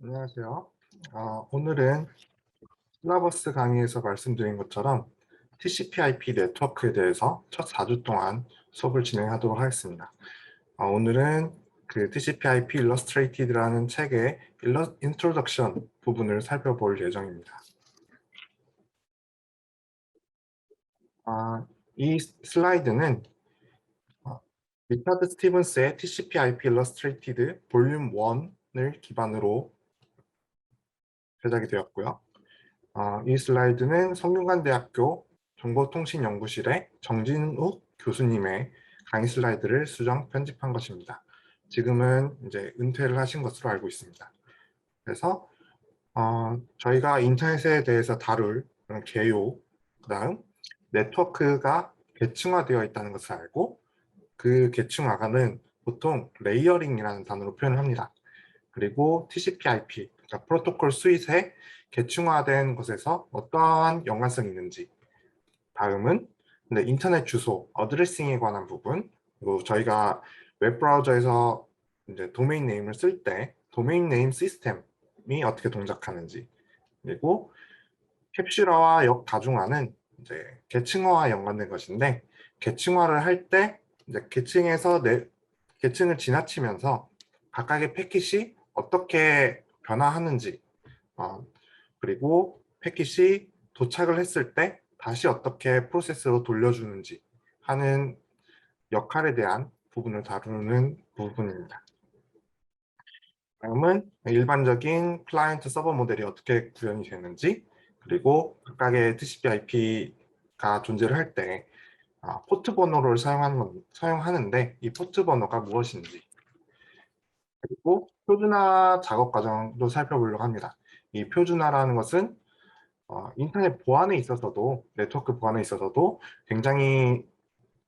안녕하세요. 오늘은 실라버스 강의에서 말씀드린 것처럼 TCP/IP 네트워크에 대해서 첫 4주 동안 수업을 진행하도록 하겠습니다. 오늘은 그 TCP/IP Illustrated라는 책의 인트로덕션 부분을 살펴볼 예정입니다. 이 슬라이드는 리차드 스티븐스의 TCP/IP Illustrated 볼륨 1을 기반으로 제작이 되었고요. 이 슬라이드는 성균관대학교 정보통신연구실의 정진욱 교수님의 강의 슬라이드를 수정 편집한 것입니다. 지금은 이제 은퇴를 하신 것으로 알고 있습니다. 그래서 저희가 인터넷에 대해서 다룰 그런 개요, 그다음 네트워크가 계층화되어 있다는 것을 알고 그 계층화는 보통 레이어링이라는 단어로 표현을 합니다. 그리고 TCP/IP, 그러니까 프로토콜 스윗의 계층화된 것에서 어떠한 연관성이 있는지, 다음은 인터넷 주소, 어드레싱에 관한 부분, 그리고 저희가 웹브라우저에서 이제 도메인 네임을 쓸 때 도메인 네임 시스템이 어떻게 동작하는지, 그리고 캡슐화와 역다중화는 이제 계층화와 연관된 것인데, 계층화를 할 때 이제 계층을 지나치면서 각각의 패킷이 어떻게 변화하는지, 그리고 패킷이 도착을 했을 때 다시 어떻게 프로세스로 돌려주는지 하는 역할에 대한 부분을 다루는 부분입니다. 다음은 일반적인 클라이언트 서버 모델이 어떻게 구현이 되는지, 그리고 각각의 TCP/IP가 존재를 할 때 포트 번호를 사용하는데 이 포트 번호가 무엇인지, 그리고 표준화 작업 과정도 살펴보려고 합니다. 이 표준화라는 것은 인터넷 보안에 있어서도, 네트워크 보안에 있어서도 굉장히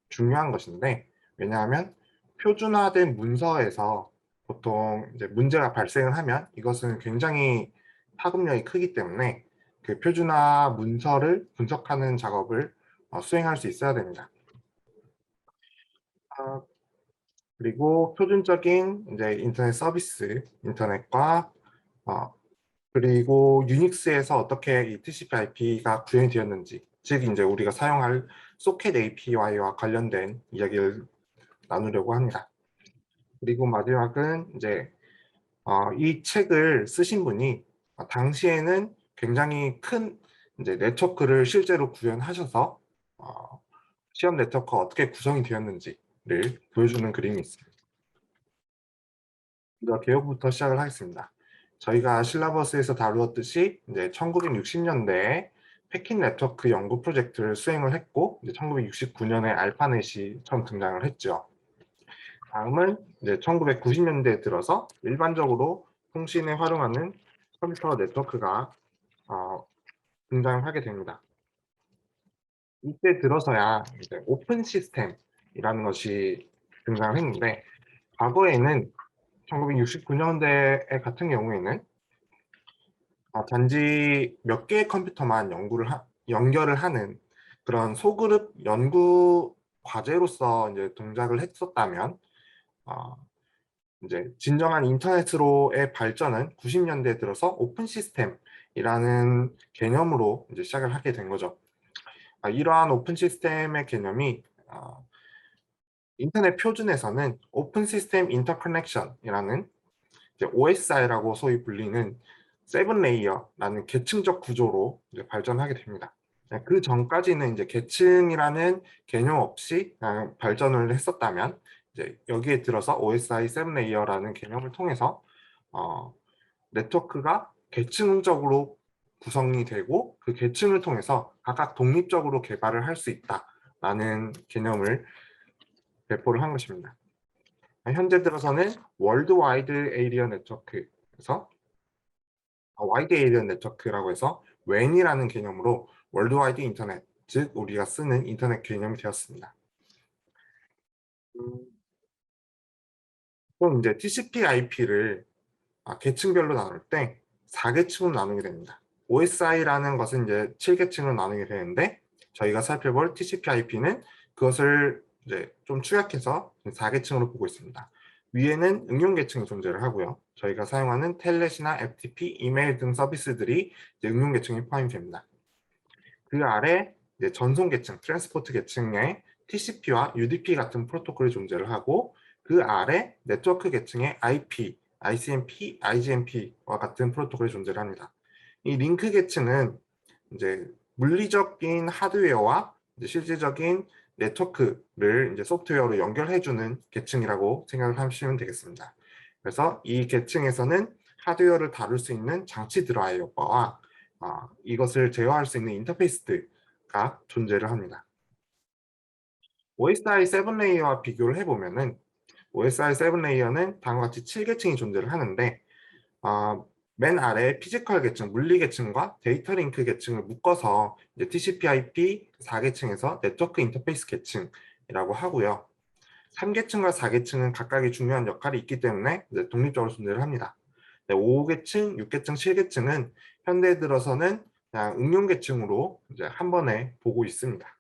중요한 것인데, 왜냐하면 표준화된 문서에서 보통 이제 문제가 발생을 하면 이것은 굉장히 파급력이 크기 때문에 그 표준화 문서를 분석하는 작업을 수행할 수 있어야 됩니다. 아, 그리고 표준적인 이제 인터넷 서비스, 인터넷과 그리고 유닉스에서 어떻게 이 TCP/IP가 구현이 되었는지, 즉 이제 우리가 사용할 소켓 API와 관련된 이야기를 나누려고 합니다. 그리고 마지막은 이제 이 책을 쓰신 분이 당시에는 굉장히 큰 이제 네트워크를 실제로 구현하셔서 시험 네트워크가 어떻게 구성이 되었는지를 보여주는 그림이 있습니다. 먼저 개요부터 시작을 하겠습니다. 저희가 실라버스에서 다루었듯이 이제 1960년대에 패킷 네트워크 연구 프로젝트를 수행을 했고, 이제 1969년에 알파넷이 처음 등장을 했죠. 다음은 이제 1990년대에 들어서 일반적으로 통신에 활용하는 컴퓨터 네트워크가 등장을 하게 됩니다. 이때 들어서야 이제 오픈 시스템이라는 것이 등장을 했는데, 과거에는 1969년대 같은 경우에는 단지 몇 개의 컴퓨터만 연결을 하는 그런 소그룹 연구 과제로서 이제 동작을 했었다면, 어, 이제 진정한 인터넷으로의 발전은 90년대에 들어서 오픈 시스템이라는 개념으로 이제 시작을 하게 된 거죠. 이러한 오픈 시스템의 개념이 인터넷 표준에서는 오픈 시스템 인터커넥션이라는 OSI라고 소위 불리는 세븐 레이어라는 계층적 구조로 이제 발전하게 됩니다. 그 전까지는 이제 계층이라는 개념 없이 그냥 발전을 했었다면, 이제 여기에 들어서 OSI 세븐 레이어라는 개념을 통해서 네트워크가 계층적으로 구성이 되고 그 계층을 통해서 각각 독립적으로 개발을 할 수 있다라는 개념을 배포를 한 것입니다. 현재 들어서는 월드와이드 에이리어 네트워크에서 와이드 에이리어 네트워크라고 해서 WAN이라는 개념으로 월드와이드 인터넷, 즉 우리가 쓰는 인터넷 개념이 되었습니다. 또 이제 TCP/IP를 계층별로 나눌 때 4계층으로 나누게 됩니다. OSI라는 것은 이제 7계층으로 나누게 되는데, 저희가 살펴볼 TCP/IP는 그것을 이제 좀 축약해서 4계층으로 보고 있습니다. 위에는 응용 계층이 존재를 하고요. 저희가 사용하는 텔넷이나 FTP, 이메일 등 서비스들이 이제 응용 계층에 포함이 됩니다. 그 아래 이제 전송 계층, 트랜스포트 계층에 TCP와 UDP 같은 프로토콜이 존재를 하고 그 아래 네트워크 계층에 IP, ICMP, IGMP와 같은 프로토콜이 존재를 합니다. 이 링크 계층은 이제 물리적인 하드웨어와 이제 실질적인 네트워크를 이제 소프트웨어로 연결해주는 계층이라고 생각을 하시면 되겠습니다. 그래서 이 계층에서는 하드웨어를 다룰 수 있는 장치 드라이버와 이것을 제어할 수 있는 인터페이스가 존재를 합니다. OSI 7레이어와 비교를 해보면은 OSI 7레이어는 다음과 같이 7계층이 존재를 하는데 맨 아래 피지컬 계층, 물리 계층과 데이터 링크 계층을 묶어서 이제 TCP/IP 4계층에서 네트워크 인터페이스 계층이라고 하고요. 3계층과 4계층은 각각의 중요한 역할이 있기 때문에 이제 독립적으로 존재를 합니다. 5계층, 6계층, 7계층은 현대 들어서는 그냥 응용 계층으로 이제 한 번에 보고 있습니다.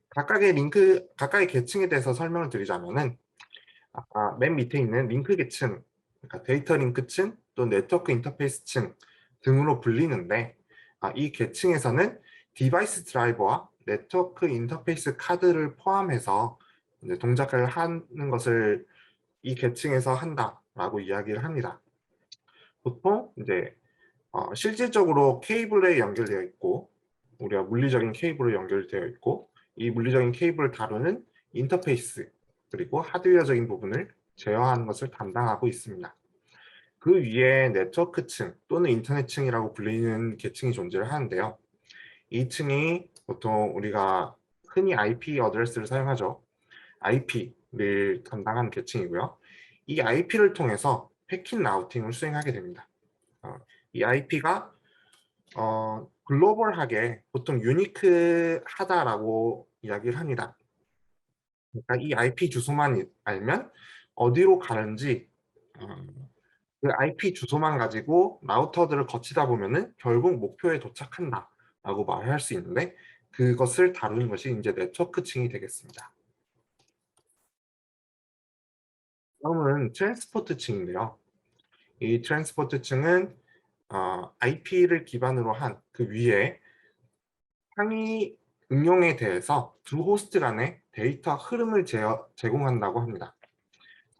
각각의 계층에 대해서 설명을 드리자면은 아까 맨 밑에 있는 링크 계층, 그러니까 데이터 링크층 또 네트워크 인터페이스층 등으로 불리는데 이 계층에서는 디바이스 드라이버와 네트워크 인터페이스 카드를 포함해서 이제 동작을 하는 것을 이 계층에서 한다라고 이야기를 합니다. 보통 이제 실질적으로 케이블에 연결되어 있고 우리가 물리적인 케이블로 연결되어 있고 이 물리적인 케이블을 다루는 인터페이스 그리고 하드웨어적인 부분을 제어하는 것을 담당하고 있습니다. 그 위에 네트워크층 또는 인터넷층이라고 불리는 계층이 존재를 하는데요. 이 층이 보통 우리가 흔히 IP 어드레스를 사용하죠. IP를 담당하는 계층이고요. 이 IP를 통해서 패킷 라우팅을 수행하게 됩니다. 이 IP가 글로벌하게 보통 유니크하다라고 이야기를 합니다. 그러니까 이 IP 주소만 알면 어디로 가는지 그 IP 주소만 가지고 라우터들을 거치다 보면은 결국 목표에 도착한다라고 말할 수 있는데 그것을 다루는 것이 이제 네트워크층이 되겠습니다. 다음은 트랜스포트층인데요. 이 트랜스포트층은 IP를 기반으로 한 그 위에 상위 응용에 대해서 두 호스트 간의 데이터 흐름을 제공한다고 합니다.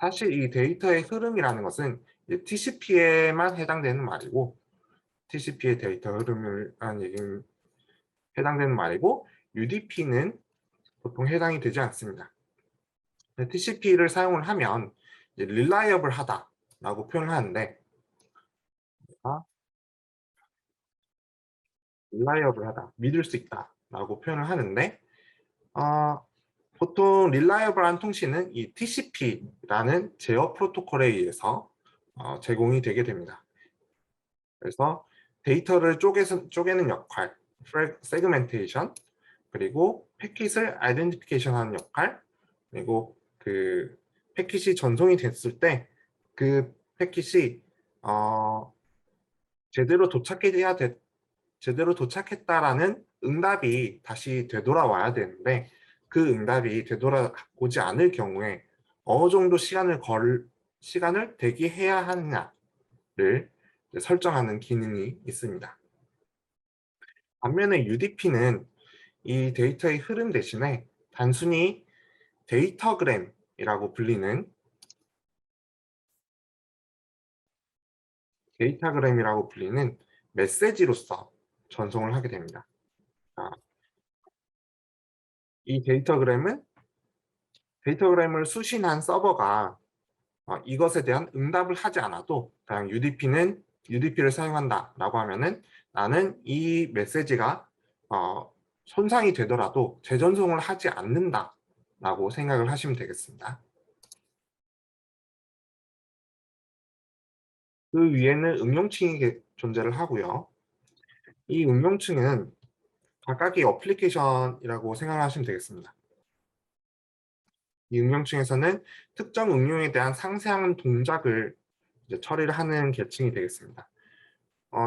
사실 이 데이터의 흐름이라는 것은 TCP에만 해당되는 말이고 TCP의 데이터 흐름을 하는 얘기는 해당되는 말이고 UDP는 보통 해당이 되지 않습니다. TCP를 사용을 하면 reliable 하다라고 표현을 하는데 reliable 하다, 믿을 수 있다라고 표현을 하는데 보통 reliable한 통신은 이 TCP라는 제어 프로토콜에 의해서 제공이 되게 됩니다. 그래서 데이터를 쪼개는 역할, 세그멘테이션, 그리고 패킷을 아이덴티피케이션 하는 역할, 그리고 그 패킷이 전송이 됐을 때 그 패킷이 제대로 도착했다라는 응답이 다시 되돌아와야 되는데 그 응답이 되돌아오지 않을 경우에 어느 정도 시간을 대기해야 하느냐를 설정하는 기능이 있습니다. 반면에 UDP는 이 데이터의 흐름 대신에 단순히 데이터그램이라고 불리는 메시지로서 전송을 하게 됩니다. 이 데이터그램을 수신한 서버가 이것에 대한 응답을 하지 않아도 그냥 UDP를 사용한다라고 하면은 나는 이 메시지가 손상이 되더라도 재전송을 하지 않는다라고 생각을 하시면 되겠습니다. 그 위에는 응용층이 존재를 하고요. 이 응용층은 각각의 어플리케이션이라고 생각하시면 되겠습니다. 이 응용층에서는 특정 응용에 대한 상세한 동작을 이제 처리를 하는 계층이 되겠습니다.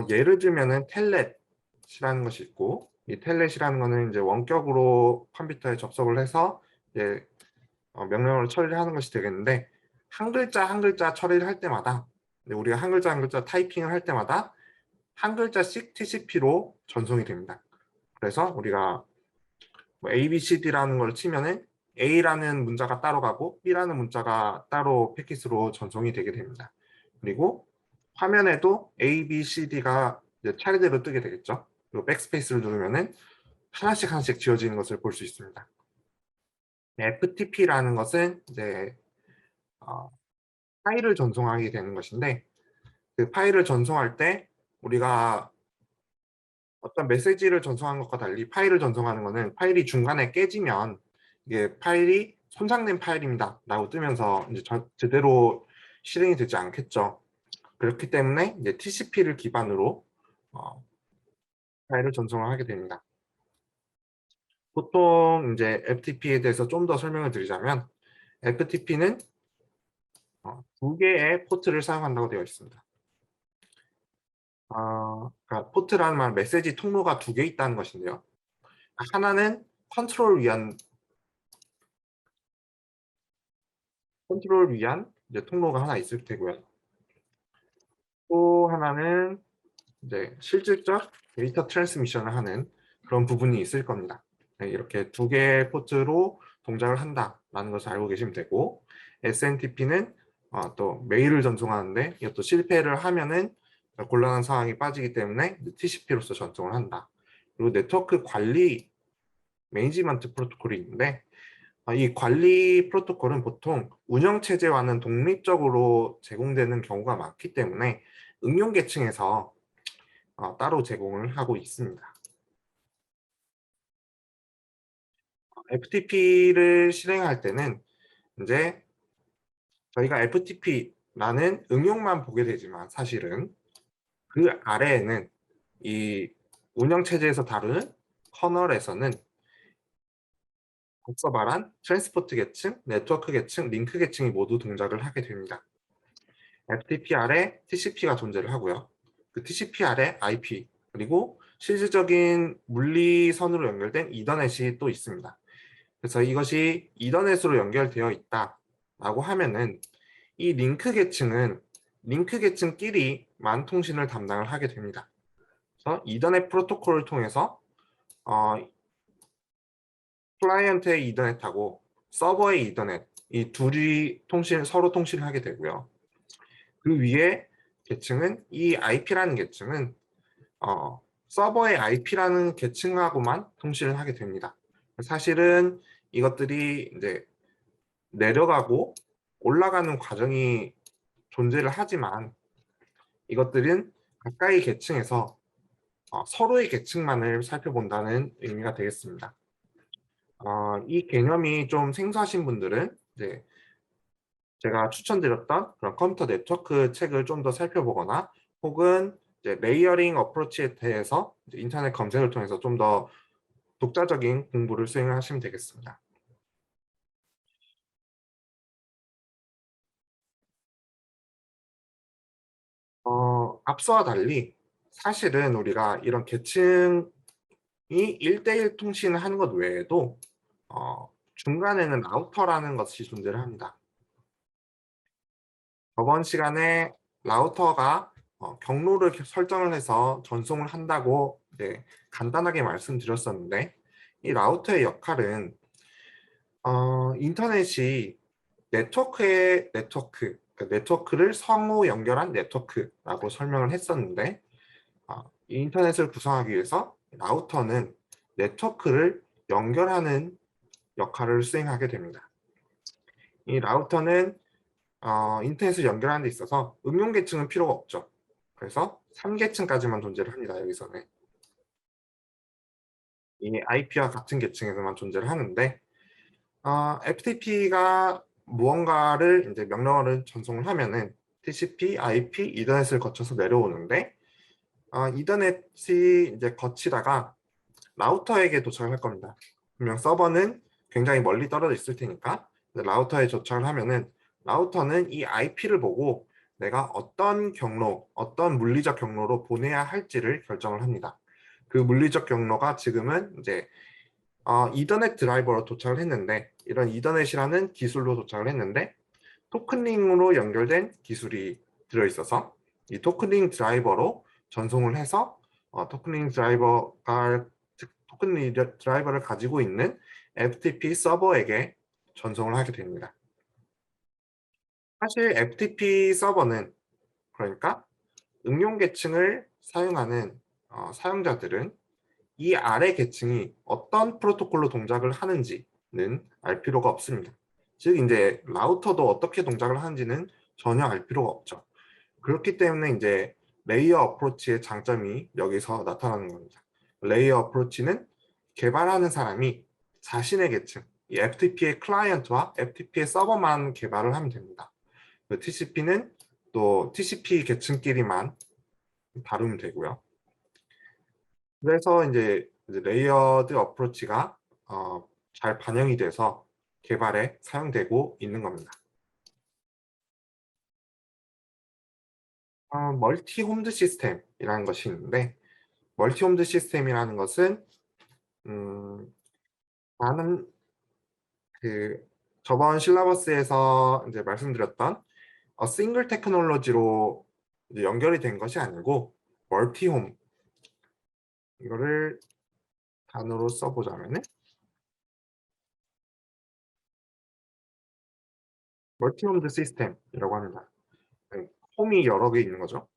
예를 들면은 텔넷이라는 것이 있고 이 텔넷이라는 것은 이제 원격으로 컴퓨터에 접속을 해서 이제 명령어를 처리를 하는 것이 되겠는데 한 글자 한 글자 처리를 할 때마다 우리가 한 글자 한 글자 타이핑을 할 때마다 한 글자씩 TCP로 전송이 됩니다. 그래서 우리가 뭐 A, B, C, D라는 걸 치면은 A라는 문자가 따로 가고 B라는 문자가 따로 패킷으로 전송이 되게 됩니다. 그리고 화면에도 A, B, C, D가 이제 차례대로 뜨게 되겠죠. 그리고 백스페이스를 누르면은 하나씩 하나씩 지워지는 것을 볼 수 있습니다. FTP라는 것은 이제 파일을 전송하게 되는 것인데 그 파일을 전송할 때 우리가 어떤 메시지를 전송한 것과 달리 파일을 전송하는 것은 파일이 중간에 깨지면 이게 파일이 손상된 파일입니다 라고 뜨면서 이제 제대로 실행이 되지 않겠죠. 그렇기 때문에 이제 TCP를 기반으로 파일을 전송을 하게 됩니다. 보통 이제 FTP에 대해서 좀 더 설명을 드리자면 FTP는 두 개의 포트를 사용한다고 되어 있습니다. 그러니까 포트라는 말 메시지 통로가 두 개 있다는 것인데요. 하나는 컨트롤 위한 이제 통로가 하나 있을 테고요. 또 하나는 이제 실질적 데이터 트랜스미션을 하는 그런 부분이 있을 겁니다. 네, 이렇게 두 개의 포트로 동작을 한다라는 것을 알고 계시면 되고 SNTP는 또 메일을 전송하는데 이것도 실패를 하면은 곤란한 상황이 빠지기 때문에 TCP로서 전송을 한다. 그리고 네트워크 관리 매니지먼트 프로토콜이 있는데 이 관리 프로토콜은 보통 운영체제와는 독립적으로 제공되는 경우가 많기 때문에 응용 계층에서 따로 제공을 하고 있습니다. FTP를 실행할 때는 이제 저희가 FTP라는 응용만 보게 되지만 사실은 그 아래에는 이 운영체제에서 다루는 커널에서는 앞서 말한 트랜스포트 계층, 네트워크 계층, 링크 계층이 모두 동작을 하게 됩니다. FTP 아래 TCP가 존재를 하고요. 그 TCP 아래 IP 그리고 실질적인 물리선으로 연결된 이더넷이 또 있습니다. 그래서 이것이 이더넷으로 연결되어 있다라고 하면은 이 링크 계층은 링크 계층끼리만 통신을 담당을 하게 됩니다. 그래서 이더넷 프로토콜을 통해서 클라이언트의 이더넷하고 서버의 이더넷 이 둘이 서로 통신을 하게 되고요. 그 위에 계층은 이 IP라는 계층은 서버의 IP라는 계층하고만 통신을 하게 됩니다. 사실은 이것들이 이제 내려가고 올라가는 과정이 존재를 하지만 이것들은 가까이 계층에서 서로의 계층만을 살펴본다는 의미가 되겠습니다. 이 개념이 좀 생소하신 분들은 이제 제가 추천드렸던 그런 컴퓨터 네트워크 책을 좀 더 살펴보거나 혹은 이제 레이어링 어프로치에 대해서 인터넷 검색을 통해서 좀 더 독자적인 공부를 수행하시면 되겠습니다. 앞서와 달리 사실은 우리가 이런 계층이 1대1 통신을 하는 것 외에도 중간에는 라우터라는 것이 존재를 합니다. 저번 시간에 라우터가 경로를 설정을 해서 전송을 한다고 간단하게 말씀드렸었는데 이 라우터의 역할은 인터넷이 그러니까 네트워크를 상호 연결한 네트워크라고 설명을 했었는데 이 인터넷을 구성하기 위해서 라우터는 네트워크를 연결하는 역할을 수행하게 됩니다. 이 라우터는 인터넷을 연결하는 데 있어서 응용 계층은 필요가 없죠. 그래서 3계층까지만 존재를 합니다. 여기서는 이 IP와 같은 계층에서만 존재를 하는데 FTP가 무언가를 이제 명령어를 전송을 하면은 TCP, IP, 이더넷을 거쳐서 내려오는데 이더넷이 이제 거치다가 라우터에게 도착을 할 겁니다. 분명 서버는 굉장히 멀리 떨어져 있을 테니까 라우터에 도착을 하면은 라우터는 이 IP를 보고 내가 어떤 경로, 어떤 물리적 경로로 보내야 할지를 결정을 합니다. 그 물리적 경로가 지금은 이제 이더넷 드라이버로 도착을 했는데 이런 이더넷이라는 기술로 도착을 했는데 토큰링으로 연결된 기술이 들어있어서 이 토큰링 드라이버로 전송을 해서 토큰링 드라이버를 가지고 있는 FTP 서버에게 전송을 하게 됩니다. 사실 FTP 서버는 그러니까 응용 계층을 사용하는 사용자들은 이 아래 계층이 어떤 프로토콜로 동작을 하는지는 알 필요가 없습니다. 즉 이제 라우터도 어떻게 동작을 하는지는 전혀 알 필요가 없죠. 그렇기 때문에 이제 레이어 어프로치의 장점이 여기서 나타나는 겁니다. 레이어 어프로치는 개발하는 사람이 자신의 계층, 이 FTP의 클라이언트와 FTP의 서버만 개발을 하면 됩니다. TCP는 또 TCP 계층끼리만 다루면 되고요. 그래서 이제 레이어드 어프로치가 잘 반영이 돼서 개발에 사용되고 있는 겁니다. 멀티 홈드 시스템이라는 것이 있는데 멀티 홈드 시스템이라는 것은 많은 저번 실라버스에서 이제 말씀드렸던 싱글 테크놀로지로 연결이 된 것이 아니고 멀티홈, 이거를 단어로 써보자면은 멀티홈드 시스템이라고 합니다. 홈이 여러 개 있는 거죠.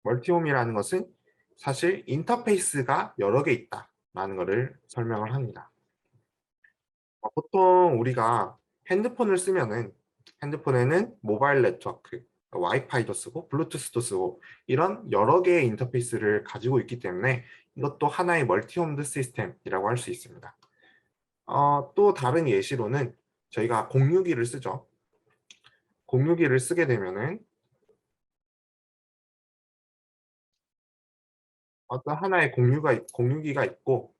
멀티홈이라는 것은 사실 인터페이스가 여러 개 있다라는 것을 설명을 합니다. 보통 우리가 핸드폰을 쓰면은 핸드폰에는 모바일 네트워크, 와이파이도 쓰고 블루투스도 쓰고 이런 여러 개의 인터페이스를 가지고 있기 때문에 이것도 하나의 멀티홈드 시스템이라고 할 수 있습니다. 또 다른 예시로는 저희가 공유기를 쓰죠. 공유기를 쓰게 되면은 어떤 하나의 공유기가 있고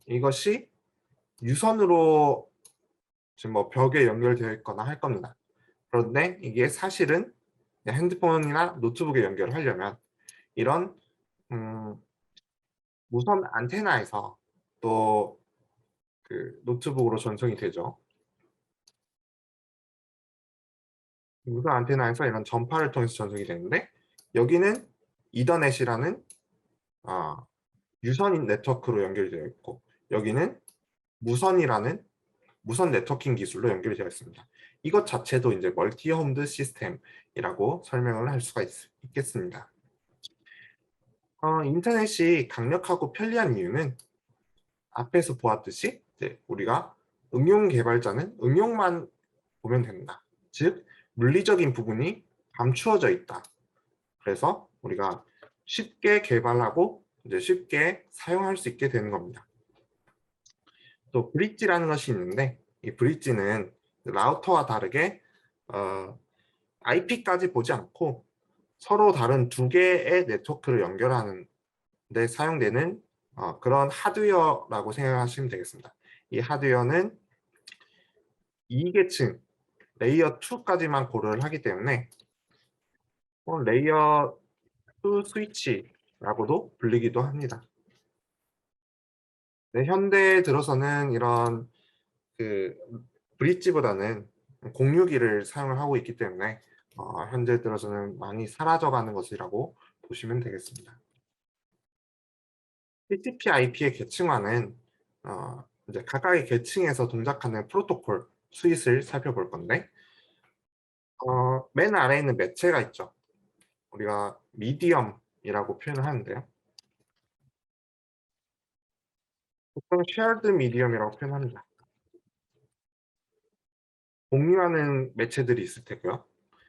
이것이 유선으로 지금 뭐 벽에 연결되어 있거나 할 겁니다. 그런데 이게 사실은 핸드폰이나 노트북에 연결을 하려면 이런 무선 안테나에서 또 노트북으로 전송이 되죠. 무선 안테나에서 이런 전파를 통해서 전송이 되는데 여기는 이더넷이라는 유선 네트워크로 연결이 되어 있고 여기는 무선이라는 무선 네트워킹 기술로 연결이 되어 있습니다. 이것 자체도 이제 멀티 홈드 시스템이라고 설명을 할 수가 있겠습니다. 인터넷이 강력하고 편리한 이유는 앞에서 보았듯이 우리가 응용 개발자는 응용만 보면 된다. 즉 물리적인 부분이 감추어져 있다. 그래서 우리가 쉽게 개발하고 이제 쉽게 사용할 수 있게 되는 겁니다. 또 브릿지라는 것이 있는데 이 브릿지는 라우터와 다르게 IP까지 보지 않고 서로 다른 두 개의 네트워크를 연결하는 데 사용되는 그런 하드웨어라고 생각하시면 되겠습니다. 이 하드웨어는 2계층 레이어 2까지만 고려를 하기 때문에 레이어 2 스위치라고도 불리기도 합니다. 네, 현대에 들어서는 이런 브릿지보다는 공유기를 사용을 하고 있기 때문에 현재 들어서는 많이 사라져가는 것이라고 보시면 되겠습니다. TCP/IP의 계층화는 이제 각각의 계층에서 동작하는 프로토콜 스윗을 살펴볼 건데 맨 아래에 있는 매체가 있죠. 우리가 미디엄이라고 표현을 하는데요. 보통 shared medium이라고 표현합니다. 공유하는 매체들이 있을 테고요.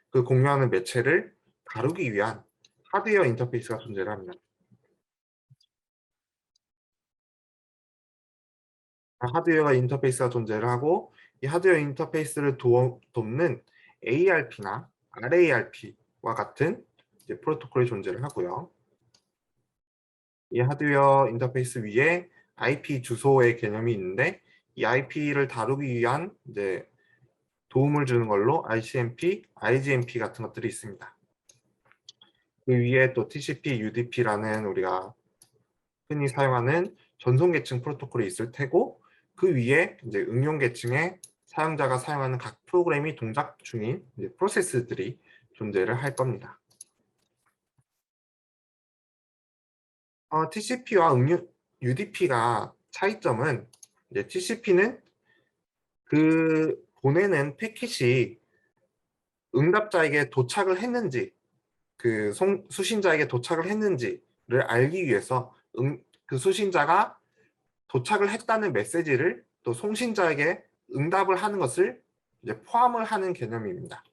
그 공유하는 매체를 다루기 위한 하드웨어 인터페이스가 존재를 합니다. 하드웨어 인터페이스가 존재를 하고 이 하드웨어 인터페이스를 돕는 ARP나 RARP와 같은 이제 프로토콜이 존재를 하고요. 이 하드웨어 인터페이스 위에 IP 주소의 개념이 있는데 이 IP를 다루기 위한 이제 도움을 주는 걸로 ICMP, IGMP 같은 것들이 있습니다. 그 위에 또 TCP, UDP라는 우리가 흔히 사용하는 전송 계층 프로토콜이 있을 테고 그 위에 이제 응용 계층에 사용자가 사용하는 각 프로그램이 동작 중인 이제 프로세스들이 존재를 할 겁니다. TCP와 UDP가 차이점은 이제 TCP는 그 보내는 패킷이 응답자에게 도착을 했는지 그 수신자에게 도착을 했는지를 알기 위해서 그 수신자가 도착을 했다는 메시지를 또 송신자에게 응답을 하는 것을 이제 포함을 하는 개념입니다.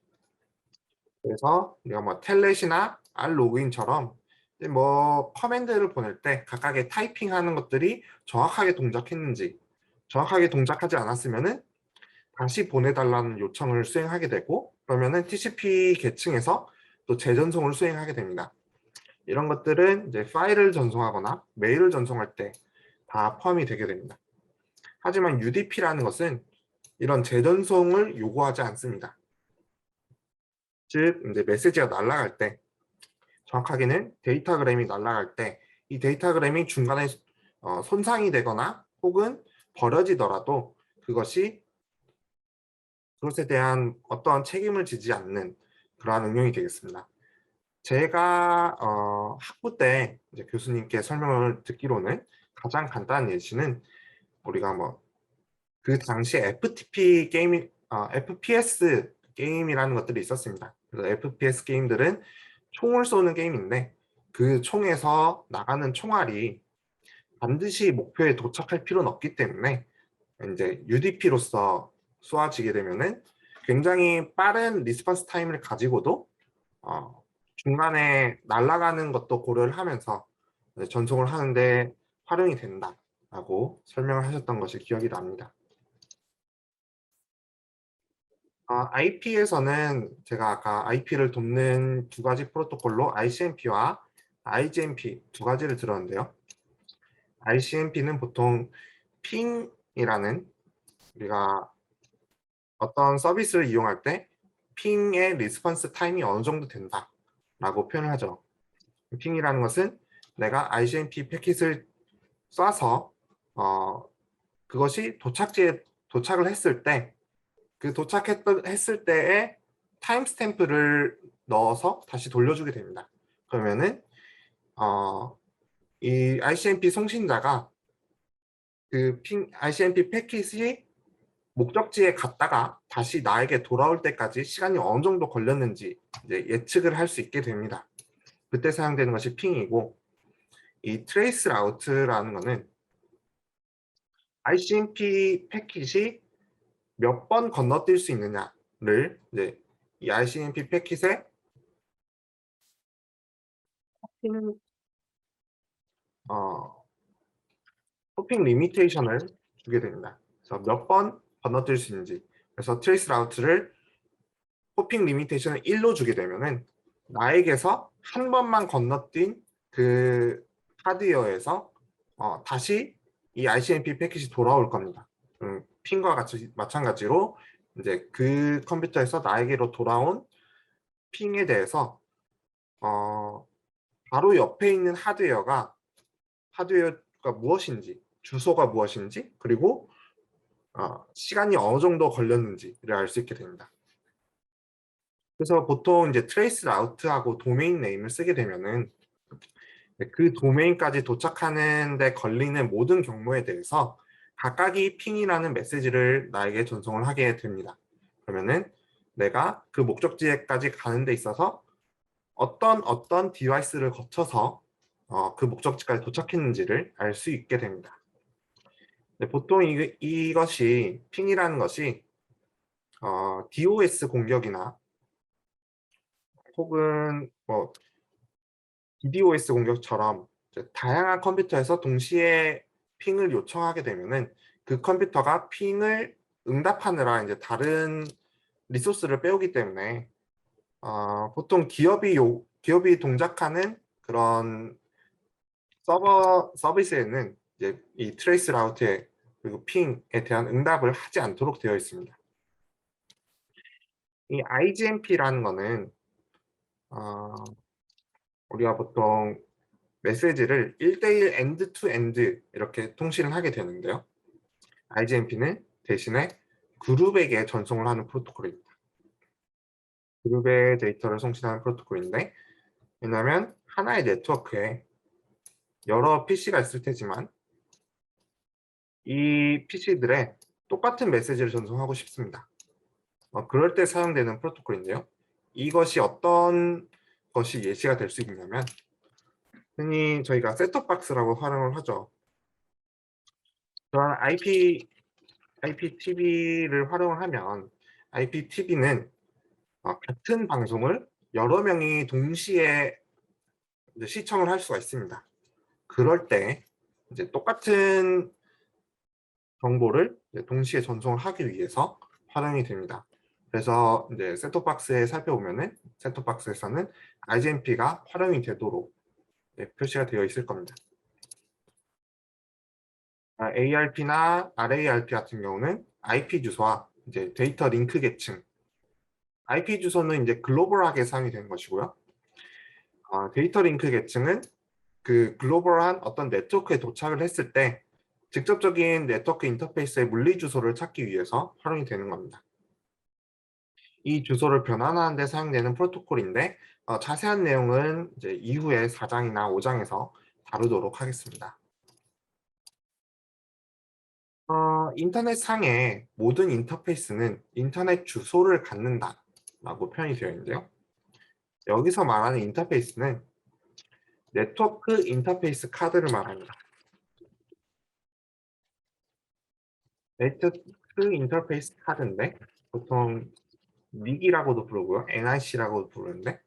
그래서 우리가 뭐 텔넷이나 r로그인처럼 뭐 커맨드를 보낼 때 각각의 타이핑하는 것들이 정확하게 동작했는지 정확하게 동작하지 않았으면은 다시 보내달라는 요청을 수행하게 되고 그러면은 TCP 계층에서 또 재전송을 수행하게 됩니다. 이런 것들은 이제 파일을 전송하거나 메일을 전송할 때 다 포함이 되게 됩니다. 하지만 UDP라는 것은 이런 재전송을 요구하지 않습니다. 즉 이제 메시지가 날아갈 때 정확하게는 데이터그램이 날아갈 때 이 데이터그램이 중간에 손상이 되거나 혹은 버려지더라도 그것에 대한 어떠한 책임을 지지 않는 그러한 응용이 되겠습니다. 제가 학부 때 이제 교수님께 설명을 듣기로는 가장 간단한 예시는 우리가 뭐 그 당시 FTP 게임, FPS 게임이라는 것들이 있었습니다. 그래서 FPS 게임들은 총을 쏘는 게임인데 그 총에서 나가는 총알이 반드시 목표에 도착할 필요는 없기 때문에 이제 UDP로서 쏘아지게 되면은 굉장히 빠른 리스폰스 타임을 가지고도 중간에 날아가는 것도 고려를 하면서 전송을 하는데 활용이 된다라고 설명을 하셨던 것이 기억이 납니다. IP에서는 제가 아까 IP를 돕는 두 가지 프로토콜로 ICMP와 IGMP 두 가지를 들었는데요. ICMP는 보통 핑이라는 우리가 어떤 서비스를 이용할 때 핑의 리스폰스 타임이 어느 정도 된다라고 표현을 하죠. 핑이라는 것은 내가 ICMP 패킷을 쏴서 그것이 도착지에 도착을 했을 때 그 도착했을 때에 타임스탬프를 넣어서 다시 돌려주게 됩니다. 그러면은 이 ICMP 송신자가 그 ICMP 패킷이 목적지에 갔다가 다시 나에게 돌아올 때까지 시간이 어느 정도 걸렸는지 이제 예측을 할 수 있게 됩니다. 그때 사용되는 것이 핑이고 이 트레이스 라우트라는 것은 ICMP 패킷이 몇 번 건너뛸 수 있느냐를 이제 이 ICMP 패킷에 어, 호핑 리미테이션을 주게 됩니다. 그래서 몇 번 건너뛸 수 있는지. 그래서 트레이스 라우트를 호핑 리미테이션을 1로 주게 되면은 나에게서 한 번만 건너뛴 그 하드웨어에서 다시 이 ICMP 패킷이 돌아올 겁니다. 핑과 같이 마찬가지로 이제 그 컴퓨터에서 나에게로 돌아온 핑에 대해서 바로 옆에 있는 하드웨어가 무엇인지, 주소가 무엇인지, 그리고 시간이 어느 정도 걸렸는지를 알 수 있게 됩니다. 그래서 보통 이제 트레이스 라우트하고 도메인 네임을 쓰게 되면은 그 도메인까지 도착하는 데 걸리는 모든 경로에 대해서 각각이 핑이라는 메시지를 나에게 전송을 하게 됩니다. 그러면은 내가 그 목적지에까지 가는 데 있어서 어떤 디바이스를 거쳐서 그 목적지까지 도착했는지를 알 수 있게 됩니다. 보통 이것이 핑이라는 것이 DOS 공격이나 혹은 뭐 DDoS 공격처럼 다양한 컴퓨터에서 동시에 핑을 요청하게 되면은 그 컴퓨터가 핑을 응답하느라 이제 다른 리소스를 빼오기 때문에 보통 기업이 동작하는 그런 서버 서비스에는 이제 이 트레이스 라우트에 그리고 핑에 대한 응답을 하지 않도록 되어 있습니다. 이 IGMP라는 거는 우리가 보통 메시지를 1대1 엔드 투 엔드 이렇게 통신을 하게 되는데요. IGMP는 대신에 그룹에게 전송을 하는 프로토콜입니다. 그룹의 데이터를 송신하는 프로토콜인데, 왜냐하면 하나의 네트워크에 여러 PC가 있을 테지만 이 PC들에 똑같은 메시지를 전송하고 싶습니다. 그럴 때 사용되는 프로토콜인데요. 이것이 어떤 것이 예시가 될 수 있냐면, 흔히 저희가 셋톱박스라고 활용을 하죠. 그런 IPTV를 활용을 하면 IPTV는 같은 방송을 여러 명이 동시에 이제 시청을 할 수가 있습니다. 그럴 때 이제 똑같은 정보를 이제 동시에 전송을 하기 위해서 활용이 됩니다. 그래서 이제 셋톱박스에 살펴보면은 셋톱박스에서는 IGMP가 활용이 되도록 표시가 되어 있을 겁니다. ARP나 RARP 같은 경우는 IP 주소와 이제 데이터 링크 계층. IP 주소는 이제 글로벌하게 사용이 되는 것이고요. 데이터 링크 계층은 그 글로벌한 어떤 네트워크에 도착을 했을 때 직접적인 네트워크 인터페이스의 물리 주소를 찾기 위해서 활용이 되는 겁니다. 이 주소를 변환하는 데 사용되는 프로토콜인데, 자세한 내용은 이제 이후에 4장이나 5장에서 다루도록 하겠습니다. 인터넷 상의 모든 인터페이스는 인터넷 주소를 갖는다 라고 표현이 되어 있는데요. 여기서 말하는 인터페이스는 네트워크 인터페이스 카드를 말합니다. 네트워크 인터페이스 카드인데 보통 닉이라고도 부르고요. NIC라고도 부르는데,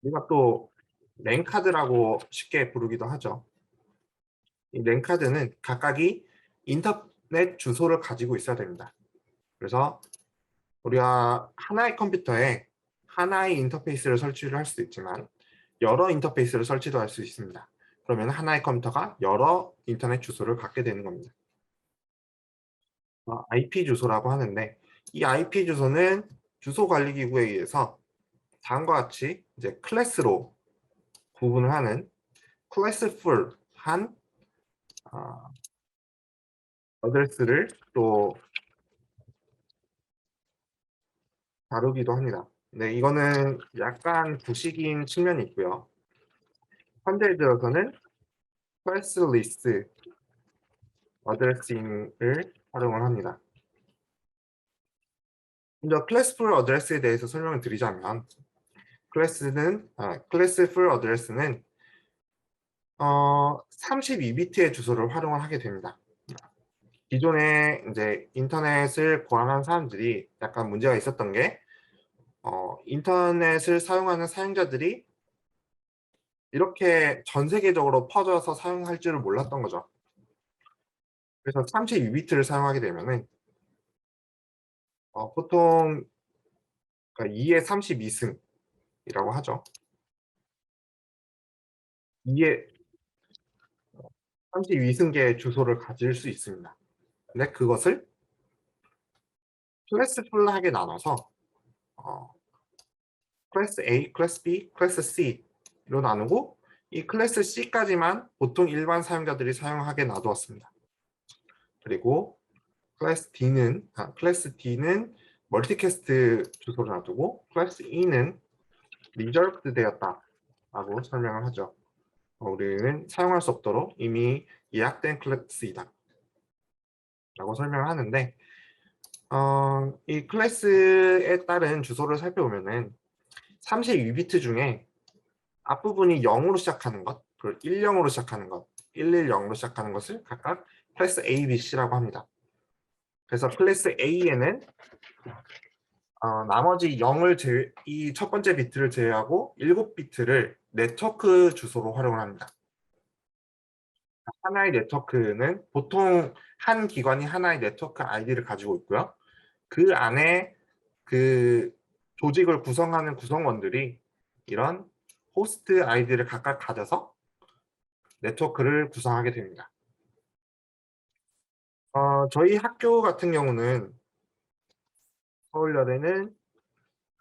우리가 또 랜카드라고 쉽게 부르기도 하죠. 이 랜카드는 각각이 인터넷 주소를 가지고 있어야 됩니다. 그래서 우리가 하나의 컴퓨터에 하나의 인터페이스를 설치를 할 수도 있지만 여러 인터페이스를 설치도 할 수 있습니다. 그러면 하나의 컴퓨터가 여러 인터넷 주소를 갖게 되는 겁니다. IP 주소라고 하는데, 이 IP 주소는 주소 관리 기구에 의해서 다음과 같이 이제 클래스로 구분을 하는 클래스풀한 어드레스를 또 다루기도 합니다. 네, 이거는 약간 구식인 측면이 있고요. 현재 들어서는 클래스 리스트 어드레싱을 활용을 합니다. 먼저 클래스풀 어드레스에 대해서 설명을 드리자면, 클래스풀 어드레스는 32비트의 주소를 활용을 하게 됩니다. 기존에 이제 인터넷을 고안한 사람들이 약간 문제가 있었던 게, 인터넷을 사용하는 사용자들이 이렇게 전 세계적으로 퍼져서 사용할 줄을 몰랐던 거죠. 그래서 32비트를 사용하게 되면은 보통 2의 32승이라고 하죠. 2의 32승계의 주소를 가질 수 있습니다. 근데 그것을 클래스풀하게 나눠서 클래스 A, 클래스 B, 클래스 C로 나누고, 이 클래스 C까지만 보통 일반 사용자들이 사용하게 놔두었습니다. 그리고 클래스 D는 멀티캐스트 주소를 놔두고, 클래스 E는 리저브드 되었다라고 설명을 하죠. 우리는 사용할 수 없도록 이미 예약된 클래스이다 라고 설명을 하는데, 이 클래스에 따른 주소를 살펴보면은 32비트 중에 앞부분이 0으로 시작하는 것, 그리고 10으로 시작하는 것, 110으로 시작하는 것을 각각 클래스 A, B, C라고 합니다. 그래서 클래스 A에는 나머지 0을 이 첫 번째 비트를 제외하고 7비트를 네트워크 주소로 활용을 합니다. 하나의 네트워크는 보통 한 기관이 하나의 네트워크 아이디를 가지고 있고요. 그 안에 그 조직을 구성하는 구성원들이 이런 호스트 아이디를 각각 가져서 네트워크를 구성하게 됩니다. 저희 학교 같은 경우는 서울여대는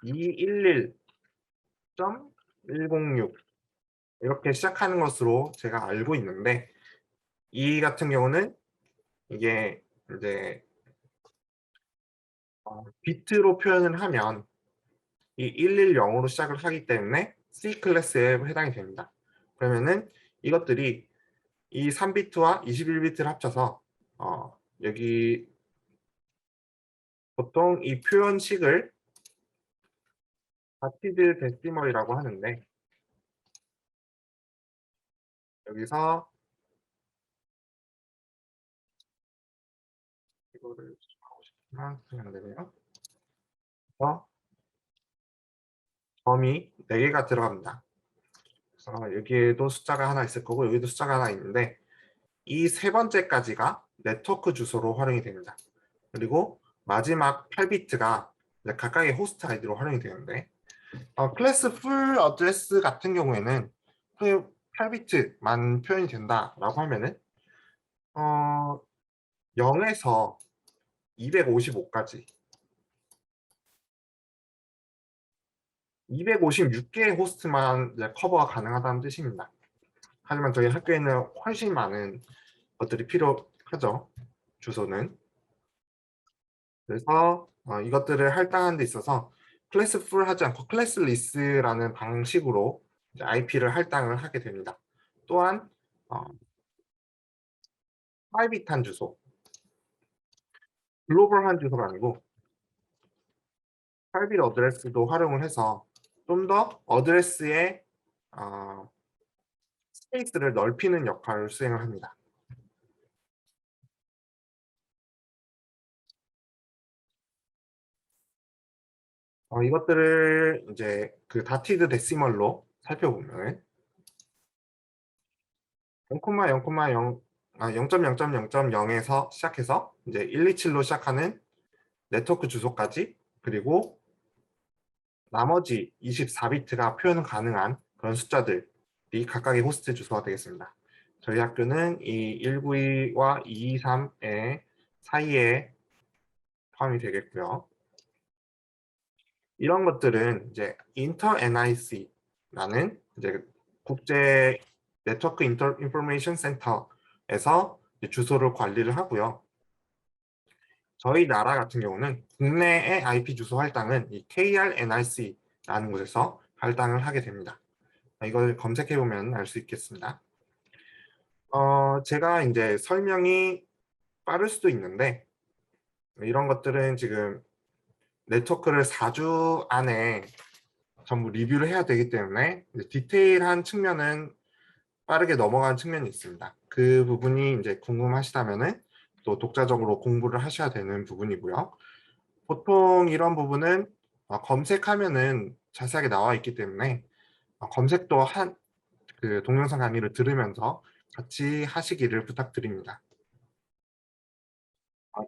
211.106 이렇게 시작하는 것으로 제가 알고 있는데, 이 같은 경우는 이게 이제 비트로 표현을 하면 이 110으로 시작을 하기 때문에 C 클래스에 해당이 됩니다. 그러면은 이것들이 이 3비트와 21비트를 합쳐서 여기 보통 이 표현식을 바티드 데시멀이라고 하는데, 여기서 이거를 하고 싶지만 그냥 되네요. 그래서 점이 4개가 들어갑니다. 그래서 여기에도 숫자가 하나 있을 거고 여기도 숫자가 하나 있는데, 이 세 번째까지가 네트워크 주소로 활용이 됩니다. 그리고 마지막 8비트가 각각의 호스트 아이디로 활용이 되는데, 클래스 풀 어드레스 같은 경우에는 8비트만 표현이 된다라고 하면은 0에서 255까지 256개의 호스트만 이제 커버가 가능하다는 뜻입니다. 하지만 저희 학교에는 훨씬 많은 것들이 필요하죠, 주소는. 그래서 이것들을 할당하는 데 있어서 클래스 풀 하지 않고 클래스 리스라는 방식으로 IP를 할당을 하게 됩니다. 또한 프라이빗한 주소, 글로벌한 주소가 아니고 프라이빗 어드레스도 활용을 해서 좀 더 어드레스의 스페이스를 넓히는 역할을 수행을 합니다. 이것들을 이제 그 다티드 데시멀로 살펴보면 0,0,0 0.0.0.0에서 시작해서 이제 127로 시작하는 네트워크 주소까지, 그리고 나머지 24비트가 표현 가능한 그런 숫자들이 각각의 호스트 주소가 되겠습니다. 저희 학교는 이 192와 223의 사이에 포함이 되겠고요. 이런 것들은 이제 인터 NIC라는 이제 국제 네트워크 인포메이션 센터에서 주소를 관리를 하고요. 저희 나라 같은 경우는 국내의 IP 주소 할당은 이 KRNIC라는 곳에서 할당을 하게 됩니다. 이걸 검색해 보면 알 수 있겠습니다. 제가 이제 설명이 빠를 수도 있는데, 이런 것들은 지금 네트워크를 4주 안에 전부 리뷰를 해야 되기 때문에 디테일한 측면은 빠르게 넘어가는 측면이 있습니다. 그 부분이 이제 궁금하시다면은 또 독자적으로 공부를 하셔야 되는 부분이고요. 보통 이런 부분은 검색하면은 자세하게 나와 있기 때문에 검색도 그 동영상 강의를 들으면서 같이 하시기를 부탁드립니다.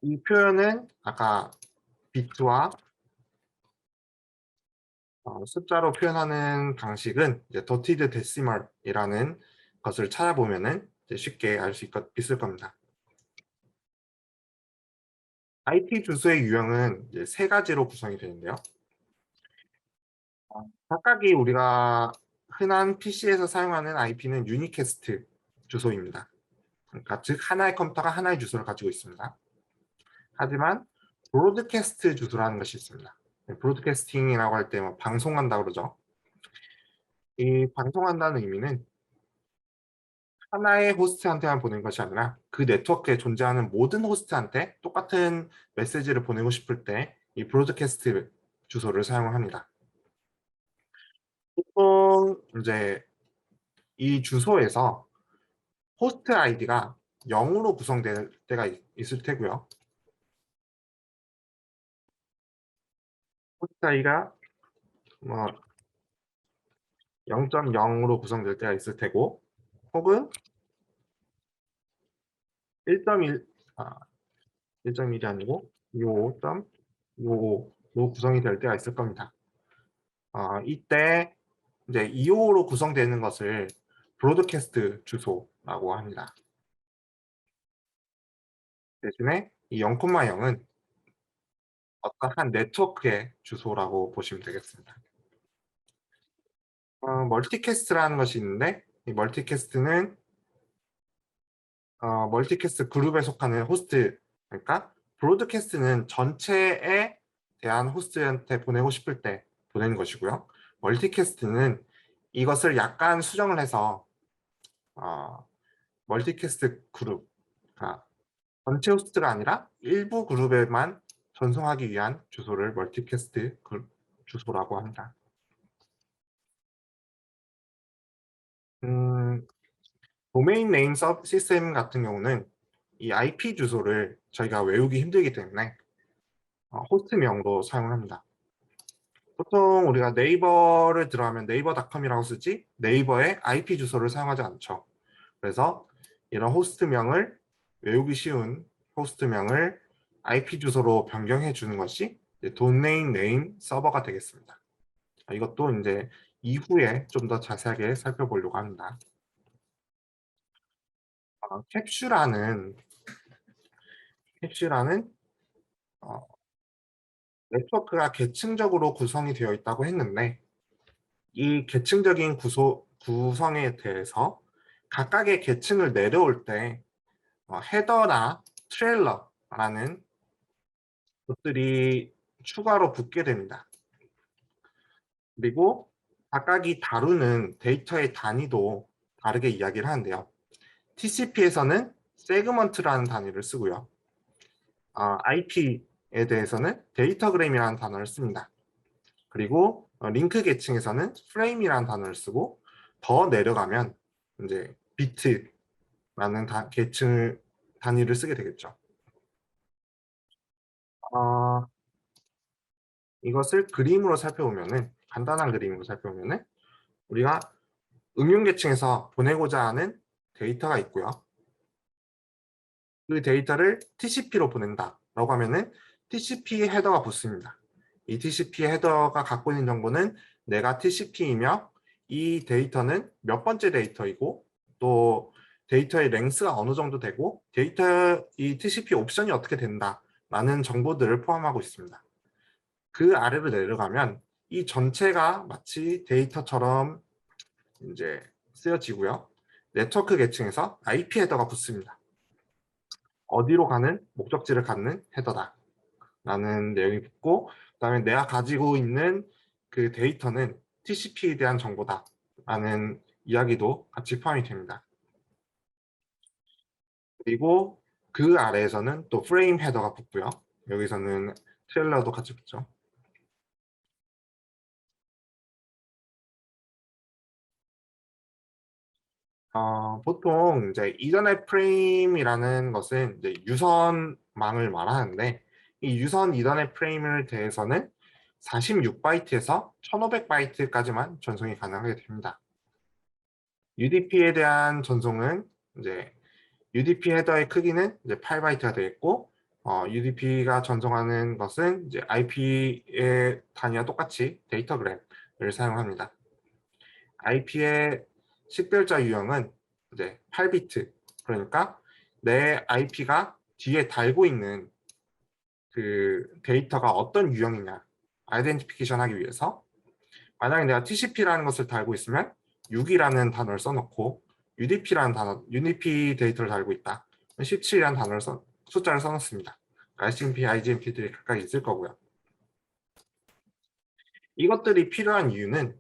이 표현은 아까 비트와 숫자로 표현하는 방식은 이제 더티드 데시멀이라는 것을 찾아보면은 쉽게 알 수 있을 겁니다. IP 주소의 유형은 이제 세 가지로 구성이 되는데요. 각각이 우리가 흔한 PC에서 사용하는 IP는 유니캐스트 주소입니다. 그러니까 즉 하나의 컴퓨터가 하나의 주소를 가지고 있습니다. 하지만 브로드캐스트 주소라는 것이 있습니다. 브로드캐스팅이라고 할 때 뭐 방송한다 그러죠. 이 방송한다는 의미는 하나의 호스트한테만 보내는 것이 아니라 그 네트워크에 존재하는 모든 호스트한테 똑같은 메시지를 보내고 싶을 때 이 브로드캐스트 주소를 사용합니다. 보통 이제 이 주소에서 호스트 아이디가 0으로 구성될 때가 있을 테고요. 호스트 아이디가 뭐 0.0으로 구성될 때가 있을 테고, 혹은 1.1, 1.1이 아니고 25.25로 구성이 될 때가 있을 겁니다. 이때 이제 255로 구성되는 것을 브로드캐스트 주소라고 합니다. 대신에 이 0,0은 어떠한 네트워크의 주소라고 보시면 되겠습니다. 멀티캐스트라는 것이 있는데 이 멀티캐스트는 멀티캐스트 그룹에 속하는 호스트, 그러니까 브로드캐스트는 전체에 대한 호스트한테 보내고 싶을 때 보내는 것이고요. 멀티캐스트는 이것을 약간 수정을 해서 멀티캐스트 그룹, 그러니까 전체 호스트가 아니라 일부 그룹에만 전송하기 위한 주소를 멀티캐스트 그룹 주소라고 합니다. 음, 도메인 네임 서브 시스템 같은 경우는 이 IP 주소를 저희가 외우기 힘들기 때문에 호스트명으로 사용을 합니다. 보통 우리가 네이버를 들어가면 네이버닷컴이라고 쓰지 네이버의 IP 주소를 사용하지 않죠. 그래서 이런 호스트명을 외우기 쉬운 호스트명을 IP 주소로 변경해 주는 것이 도메인 네임 서버가 되겠습니다. 이것도 이제 이후에 좀 더 자세하게 살펴보려고 합니다. 캡슐라는 네트워크가 계층적으로 구성이 되어 있다고 했는데 이 계층적인 구성에 대해서 각각의 계층을 내려올 때 헤더나 트레일러라는 것들이 추가로 붙게 됩니다. 그리고 각각이 다루는 데이터의 단위도 다르게 이야기를 하는데요. TCP에서는 세그먼트라는 단위를 쓰고요. IP에 대해서는 데이터그램이라는 단어를 씁니다. 그리고 링크 계층에서는 프레임이라는 단어를 쓰고 더 내려가면 이제 비트라는 계층 단위를 쓰게 되겠죠. 이것을 그림으로 살펴보면은 간단한 그림으로 살펴보면은 우리가 응용 계층에서 보내고자 하는 데이터가 있고요. 그 데이터를 TCP로 보낸다라고 하면은 TCP 헤더가 붙습니다. 이 TCP 헤더가 갖고 있는 정보는 내가 TCP이며 이 데이터는 몇 번째 데이터이고 또 데이터의 랭스가 어느 정도 되고 이 TCP 옵션이 어떻게 된다라는 정보들을 포함하고 있습니다. 그 아래로 내려가면 이 전체가 마치 데이터처럼 이제 쓰여지고요. 네트워크 계층에서 IP 헤더가 붙습니다. 어디로 가는 목적지를 갖는 헤더다 라는 내용이 붙고 그다음에 내가 가지고 있는 그 데이터는 TCP에 대한 정보다 라는 이야기도 같이 포함이 됩니다. 그리고 그 아래에서는 또 프레임 헤더가 붙고요. 여기서는 트레일러도 같이 붙죠. 보통 이제 이더넷 프레임이라는 것은 이제 유선망을 말하는데 이 유선 이더넷 프레임을 대해서는 46바이트에서 1500바이트까지만 전송이 가능하게 됩니다. UDP에 대한 전송은 이제 UDP 헤더의 크기는 이제 8바이트가 되겠고 UDP가 전송하는 것은 이제 IP의 단위와 똑같이 데이터그램을 사용합니다. IP의 식별자 유형은 이제 8비트. 그러니까 내 IP가 뒤에 달고 있는 그 데이터가 어떤 유형이냐 아이덴티피케이션 하기 위해서 만약에 내가 TCP라는 것을 달고 있으면 6이라는 단어를 써놓고 UDP 데이터를 달고 있다. 17이라는 숫자를 써놓습니다. ICMP, IGMP들이 각각 있을 거고요. 이것들이 필요한 이유는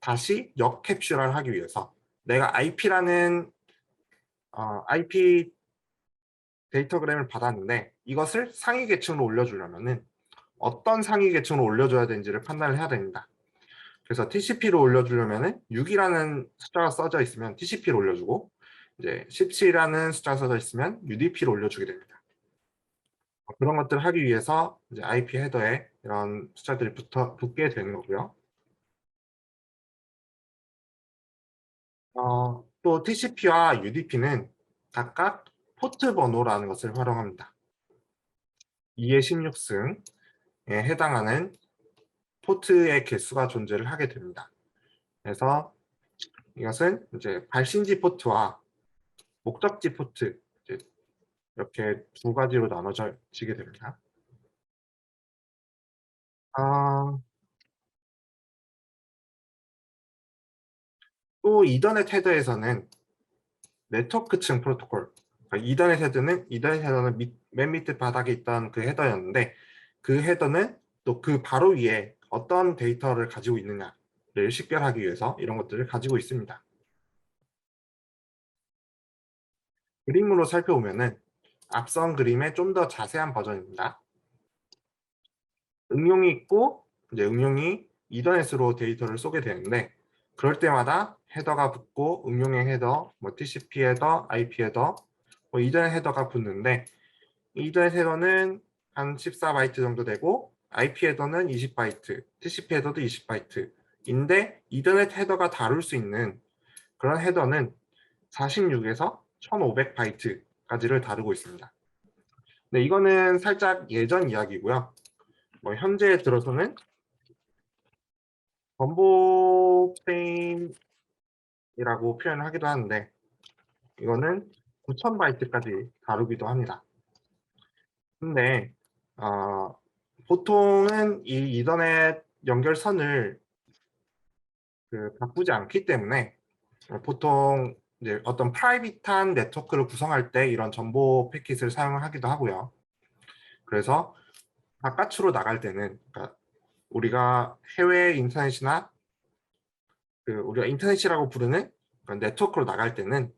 다시 역캡슐화를 하기 위해서 내가 IP 데이터그램을 받았는데 이것을 상위 계층으로 올려주려면은 어떤 상위 계층으로 올려줘야 되는지를 판단을 해야 됩니다. 그래서 TCP로 올려주려면은 6이라는 숫자가 써져 있으면 TCP로 올려주고 이제 17이라는 숫자가 써져 있으면 UDP로 올려주게 됩니다. 그런 것들을 하기 위해서 이제 IP 헤더에 이런 숫자들이 붙게 되는 거고요. 또 TCP와 UDP는 각각 포트 번호라는 것을 활용합니다. 2의 16승에 해당하는 포트의 개수가 존재를 하게 됩니다. 그래서 이것은 이제 발신지 포트와 목적지 포트 이렇게 두 가지로 나눠지게 됩니다. 아, 또 이더넷 헤더에서는 네트워크층 프로토콜, 그러니까 이더넷 헤더는 맨 밑에 바닥에 있던 그 헤더였는데, 그 헤더는 또 그 바로 위에 어떤 데이터를 가지고 있느냐를 식별하기 위해서 이런 것들을 가지고 있습니다. 그림으로 살펴보면은 앞선 그림의 좀 더 자세한 버전입니다. 응용이 있고, 이제 응용이 이더넷으로 데이터를 쏘게 되는데, 그럴 때마다 헤더가 붙고, 응용의 헤더, 뭐 TCP 헤더, IP 헤더, 뭐 이더넷 헤더가 붙는데, 이더넷 헤더는 한 14바이트 정도 되고, IP 헤더는 20바이트, TCP 헤더도 20바이트인데, 이더넷 헤더가 다룰 수 있는 그런 헤더는 46에서 1500바이트까지를 다루고 있습니다. 네, 이거는 살짝 예전 이야기고요. 뭐 현재에 들어서는 전보 프레임이라고 표현을 하기도 하는데, 이거는 9000바이트까지 다루기도 합니다. 근데 보통은 이 이더넷 연결선을 바꾸지 않기 때문에 보통 이제 어떤 프라이빗한 네트워크를 구성할 때 이런 전보 패킷을 사용하기도 하고요. 그래서 바깥으로 나갈 때는, 그러니까 우리가 해외 인터넷이나 우리가 인터넷이라고 부르는 그런 네트워크로 나갈 때는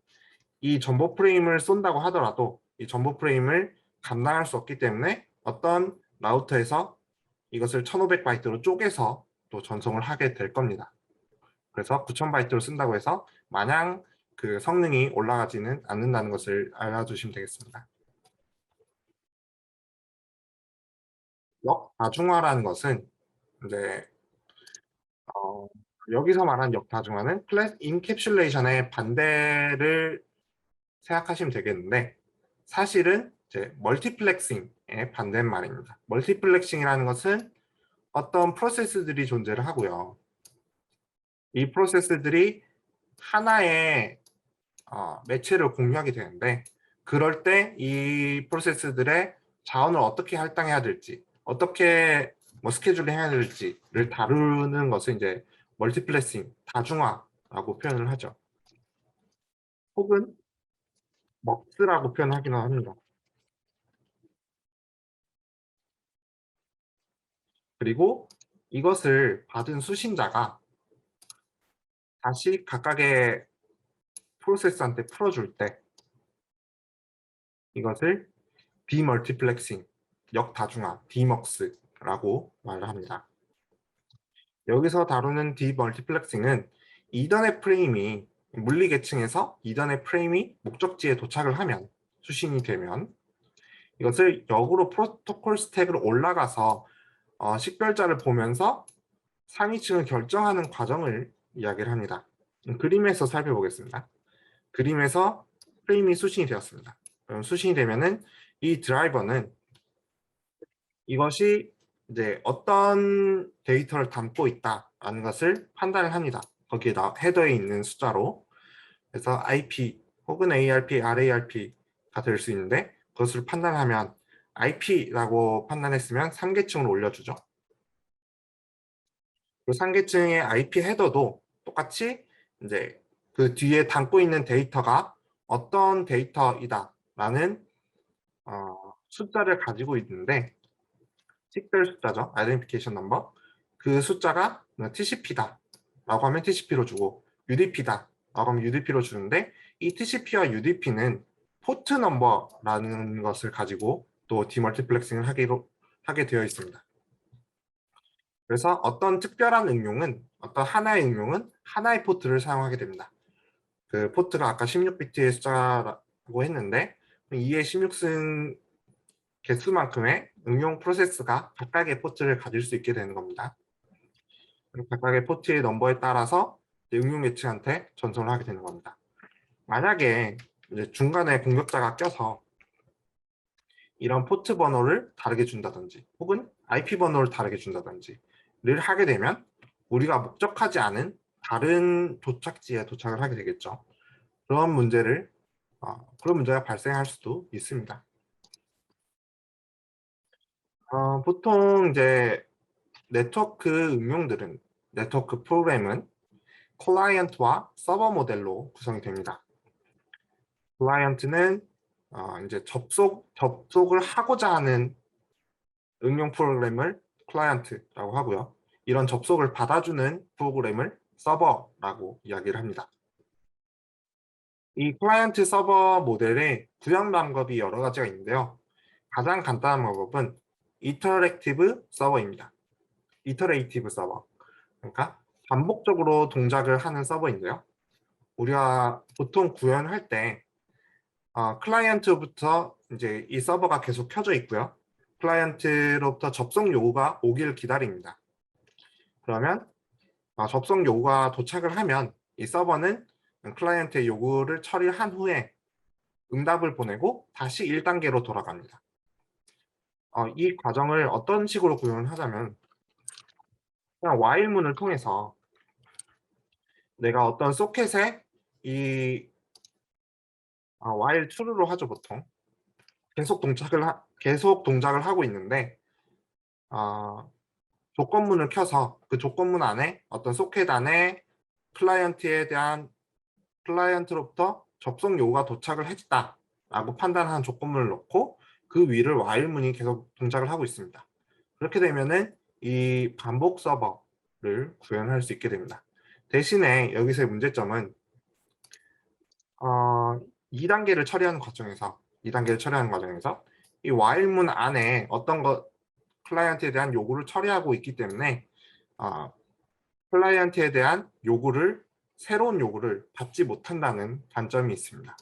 이 전보 프레임을 쏜다고 하더라도 이 전보 프레임을 감당할 수 없기 때문에 어떤 라우터에서 이것을 1500바이트로 쪼개서 또 전송을 하게 될 겁니다. 그래서 9000바이트로 쓴다고 해서 마냥 그 성능이 올라가지는 않는다는 것을 알아두시면 되겠습니다. 역다중화라는 것은 이제 여기서 말한 역다중화는 플랫 인캡슐레이션의 반대를 생각하시면 되겠는데, 사실은 이제 멀티플렉싱의 반대말입니다. 멀티플렉싱이라는 것은 어떤 프로세스들이 존재를 하고요. 이 프로세스들이 하나의 매체를 공유하게 되는데, 그럴 때 이 프로세스들의 자원을 어떻게 할당해야 될지, 어떻게 뭐 스케줄을 해야 될지를 다루는 것을 이제 멀티플렉싱, 다중화라고 표현을 하죠. 혹은 먹스라고 표현하기도 합니다. 그리고 이것을 받은 수신자가 다시 각각의 프로세스한테 풀어줄 때 이것을 디멀티플렉싱, 역다중화, 디먹스라고 말을 합니다. 여기서 다루는 디멀티플렉싱은 이더넷 프레임이 물리 계층에서 이더넷 프레임이 목적지에 도착을 하면, 수신이 되면 이것을 역으로 프로토콜 스택을 올라가서 식별자를 보면서 상위층을 결정하는 과정을 이야기를 합니다. 그림에서 살펴보겠습니다. 그림에서 프레임이 수신이 되었습니다. 그럼 수신이 되면은 이 드라이버는 이것이 이제 어떤 데이터를 담고 있다라는 것을 판단을 합니다. 거기에 헤더에 있는 숫자로. 그래서 IP 혹은 ARP, RARP가 될 수 있는데, 그것을 판단하면 IP라고 판단했으면 3계층으로 올려주죠. 그 3계층의 IP 헤더도 똑같이 이제 그 뒤에 담고 있는 데이터가 어떤 데이터이다라는 숫자를 가지고 있는데, 식별 숫자죠. 아이덴티피케이션 넘버. 그 숫자가 TCP다 라고 하면 TCP로 주고, UDP다 라고 하면 UDP로 주는데, 이 TCP와 UDP는 포트 넘버라는 것을 가지고 또 디멀티플렉싱을 하게 되어 있습니다. 그래서 어떤 특별한 응용은, 어떤 하나의 응용은 하나의 포트를 사용하게 됩니다. 그 포트가 아까 16비트의 숫자라고 했는데, 2의 16승 개수만큼의 응용 프로세스가 각각의 포트를 가질 수 있게 되는 겁니다. 각각의 포트의 넘버에 따라서 응용 매치한테 전송을 하게 되는 겁니다. 만약에 이제 중간에 공격자가 껴서 이런 포트 번호를 다르게 준다든지 혹은 IP 번호를 다르게 준다든지를 하게 되면 우리가 목적하지 않은 다른 도착지에 도착을 하게 되겠죠. 그런 문제가 발생할 수도 있습니다. 보통 이제 네트워크 프로그램은 클라이언트와 서버 모델로 구성이 됩니다. 클라이언트는 이제 접속을 하고자 하는 응용 프로그램을 클라이언트라고 하고요. 이런 접속을 받아주는 프로그램을 서버라고 이야기를 합니다. 이 클라이언트 서버 모델의 구현 방법이 여러 가지가 있는데요. 가장 간단한 방법은 이터랙티브 서버입니다. 이터레이티브 서버. 그러니까 반복적으로 동작을 하는 서버인데요. 우리가 보통 구현할 때 클라이언트부터 이제 이 서버가 계속 켜져 있고요. 클라이언트로부터 접속 요구가 오기를 기다립니다. 그러면 접속 요구가 도착을 하면 이 서버는 클라이언트의 요구를 처리한 후에 응답을 보내고 다시 1단계로 돌아갑니다. 이 과정을 어떤 식으로 구현을 하자면 그냥 while문을 통해서 내가 어떤 소켓에 이 while true로 하죠 보통. 계속 동작을 하고 있는데 조건문을 켜서 그 조건문 안에 어떤 소켓 안에 클라이언트로부터 접속 요구가 도착을 했다라고 판단한 조건문을 넣고 그 위를 while문이 계속 동작을 하고 있습니다. 그렇게 되면은 이 반복 서버를 구현할 수 있게 됩니다. 대신에 여기서의 문제점은 2단계를 처리하는 과정에서 이 while문 안에 어떤 클라이언트에 대한 요구를 처리하고 있기 때문에 클라이언트에 대한 새로운 요구를 받지 못한다는 단점이 있습니다.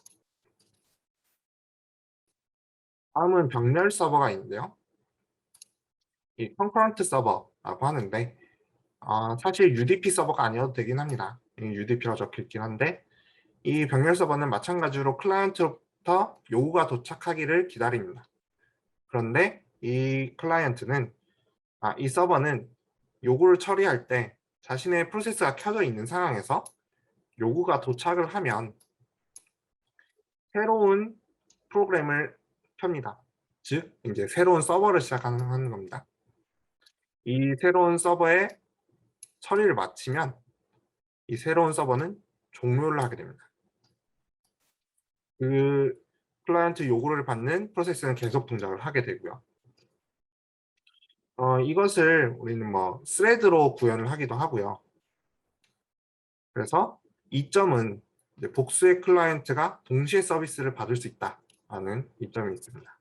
다음은 병렬 서버가 있는데요. 이 concurrent 서버라고 하는데 사실 UDP 서버가 아니어도 되긴 합니다. UDP라고 적혀 있긴 한데 이 병렬 서버는 마찬가지로 클라이언트로부터 요구가 도착하기를 기다립니다. 그런데 이 서버는 요구를 처리할 때 자신의 프로세스가 켜져 있는 상황에서 요구가 도착을 하면 새로운 프로그램을 켭니다. 즉 이제 새로운 서버를 시작하는 겁니다. 이 새로운 서버에 처리를 마치면 이 새로운 서버는 종료를 하게 됩니다. 그 클라이언트 요구를 받는 프로세스는 계속 동작을 하게 되고요. 이것을 우리는 스레드로 구현을 하기도 하고요. 그래서 이점은 복수의 클라이언트가 동시에 서비스를 받을 수 있다는 이점이 있습니다.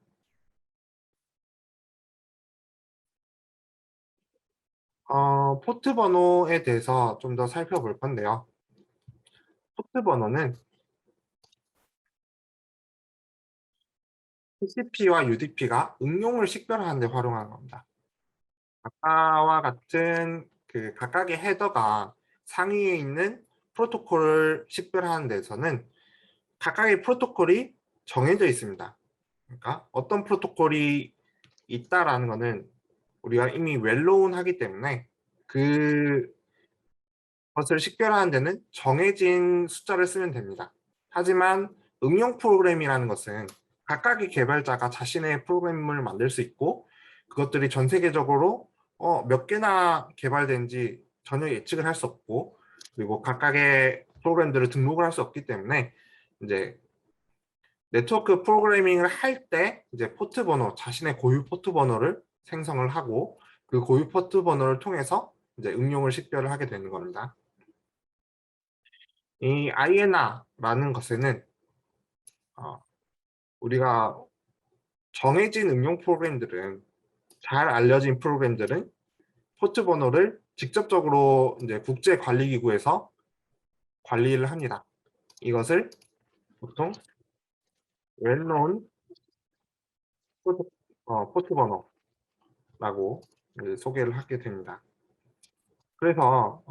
포트 번호에 대해서 좀 더 살펴볼 건데요. 포트 번호는 TCP와 UDP가 응용을 식별하는 데 활용하는 겁니다. 아까와 같은 그 각각의 헤더가 상위에 있는 프로토콜을 식별하는 데서는 각각의 프로토콜이 정해져 있습니다. 그러니까 어떤 프로토콜이 있다라는 것은 우리가 이미 웰노운 하기 때문에 그것을 식별하는 데는 정해진 숫자를 쓰면 됩니다. 하지만 응용 프로그램이라는 것은 각각의 개발자가 자신의 프로그램을 만들 수 있고 그것들이 전 세계적으로 몇 개나 개발된지 전혀 예측을 할 수 없고 그리고 각각의 프로그램들을 등록을 할 수 없기 때문에 이제 네트워크 프로그래밍을 할 때 이제 포트 번호, 자신의 고유 포트 번호를 생성을 하고 그 고유 포트 번호를 통해서 이제 응용을 식별을 하게 되는 겁니다. 이 INR라는 것에는 우리가 정해진 응용 프로그램들은 잘 알려진 프로그램들은 포트 번호를 직접적으로 이제 국제관리기구에서 관리를 합니다. 이것을 보통 well-known 포트 번호라고 소개를 하게 됩니다. 그래서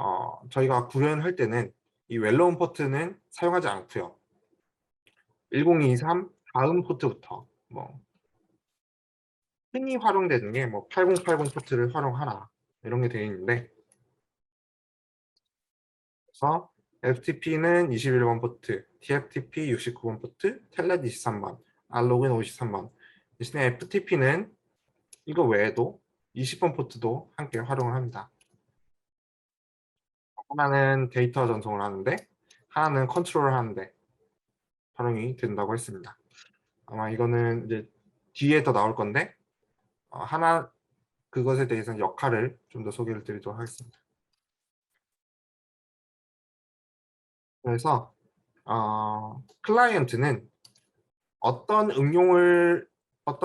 저희가 구현할 때는 이 well-known 포트는 사용하지 않고요. 1023 다음 포트부터 흔히 활용되는 게 8080 포트를 활용하라 이런 게 되어 있는데 그래서 FTP는 21번 포트, TFTP 69번 포트, 텔넷 23번, 알로그인 53번. 대신에 FTP는 이거 외에도 20번 포트도 함께 활용을 합니다. 하나는 데이터 전송을 하는데 하나는 컨트롤을 하는데 활용이 된다고 했습니다. 아마 이거는 이제 뒤에 더 나올 건데 하나 그것에 대해서 역할을 좀 더 소개를 드리도록 하겠습니다. 그래서 클라이언트는 어떤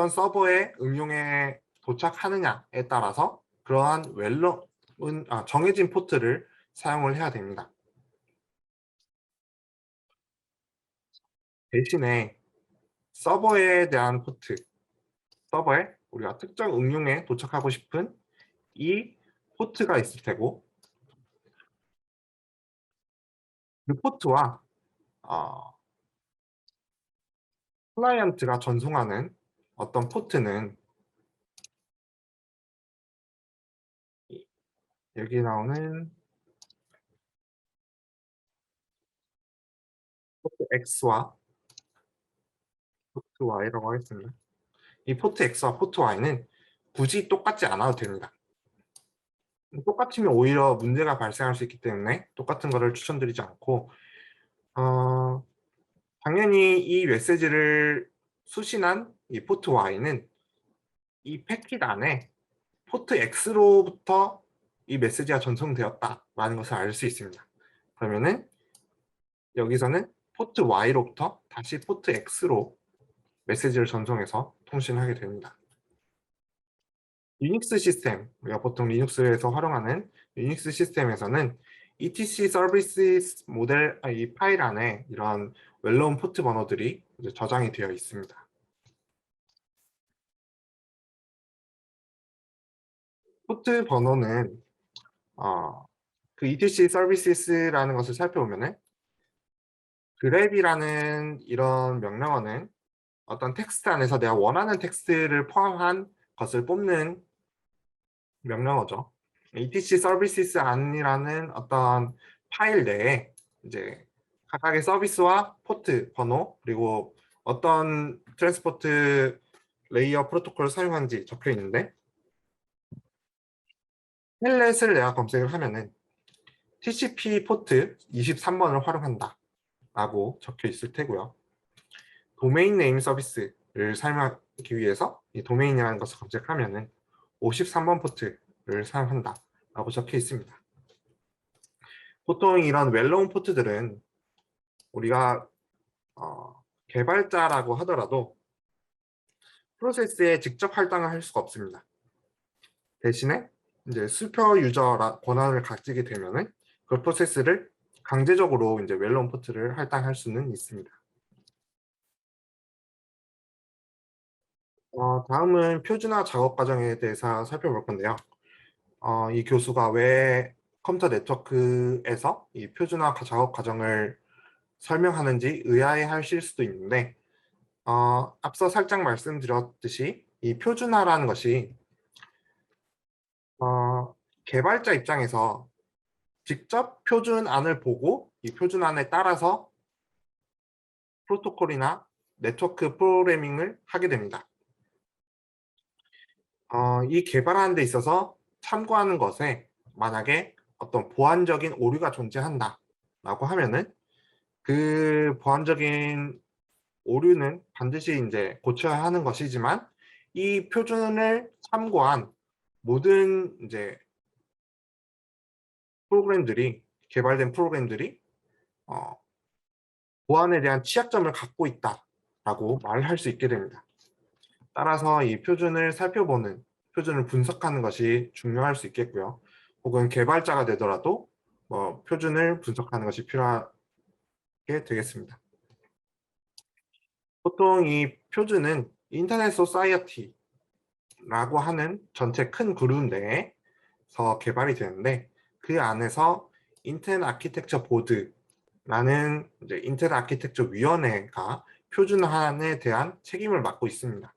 서버에 응용에 도착하느냐에 따라서 그러한 정해진 포트를 사용을 해야 됩니다. 대신에 서버에 대한 포트, 서버에 우리가 특정 응용에 도착하고 싶은 이 포트가 있을 테고 그 포트와 어, 클라이언트가 전송하는 어떤 포트는 여기 나오는 포트 X와 포트 Y라고 하겠습니다. 이 포트 X와 포트 Y는 굳이 똑같지 않아도 됩니다. 똑같으면 오히려 문제가 발생할 수 있기 때문에 똑같은 거를 추천드리지 않고 당연히 이 메시지를 수신한 이 포트 Y는 이 패킷 안에 포트 X로부터 이 메시지가 전송되었다라는 것을 알 수 있습니다. 그러면은 여기서는 포트 Y로부터 다시 포트 X로 메시지를 전송해서 통신하게 됩니다. 유닉스 시스템, 우리가 보통 리눅스에서 활용하는 유닉스 시스템에서는 etc 서비스 모델 이 파일 안에 이런 웰로운 포트 번호들이 이제 저장이 되어 있습니다. 포트 번호는 그 etc 서비스라는 것을 살펴보면은 grab이라는 이런 명령어는 어떤 텍스트 안에서 내가 원하는 텍스트를 포함한 것을 뽑는 명령어죠. etc 서비스 안이라는 어떤 파일 내에 이제 각각의 서비스와 포트 번호 그리고 어떤 트랜스포트 레이어 프로토콜을 사용하는지 적혀 있는데 텔넷을 내가 검색을 하면은 TCP 포트 23번을 활용한다 라고 적혀 있을 테고요. 도메인 네임 서비스를 사용하기 위해서 이 도메인이라는 것을 검색하면은 53번 포트를 사용한다 라고 적혀 있습니다. 보통 이런 웰로운 포트들은 우리가 개발자라고 하더라도 프로세스에 직접 할당을 할 수가 없습니다. 대신에 이제 슈퍼 유저 권한을 가지게 되면은 그 프로세스를 강제적으로 이제 웰로운 포트를 할당할 수는 있습니다. 다음은 표준화 작업 과정에 대해서 살펴볼 건데요. 이 교수가 왜 컴퓨터 네트워크에서 이 표준화 작업 과정을 설명하는지 의아해하실 수도 있는데 앞서 살짝 말씀드렸듯이 이 표준화라는 것이 개발자 입장에서 직접 표준안을 보고 이 표준안에 따라서 프로토콜이나 네트워크 프로그래밍을 하게 됩니다. 이 개발하는 데 있어서 참고하는 것에 만약에 어떤 보안적인 오류가 존재한다 라고 하면은 그 보안적인 오류는 반드시 이제 고쳐야 하는 것이지만 이 표준을 참고한 모든 이제 개발된 프로그램들이 보안에 대한 취약점을 갖고 있다라고 말할 수 있게 됩니다. 따라서 이 표준을 살펴보는, 표준을 분석하는 것이 중요할 수 있겠고요. 혹은 개발자가 되더라도 표준을 분석하는 것이 필요하게 되겠습니다. 보통 이 표준은 인터넷 소사이어티라고 하는 전체 큰 그룹 내에서 개발이 되는데 그 안에서 인텔 아키텍처 보드라는 이제 인텔 아키텍처 위원회가 표준화에 대한 책임을 맡고 있습니다.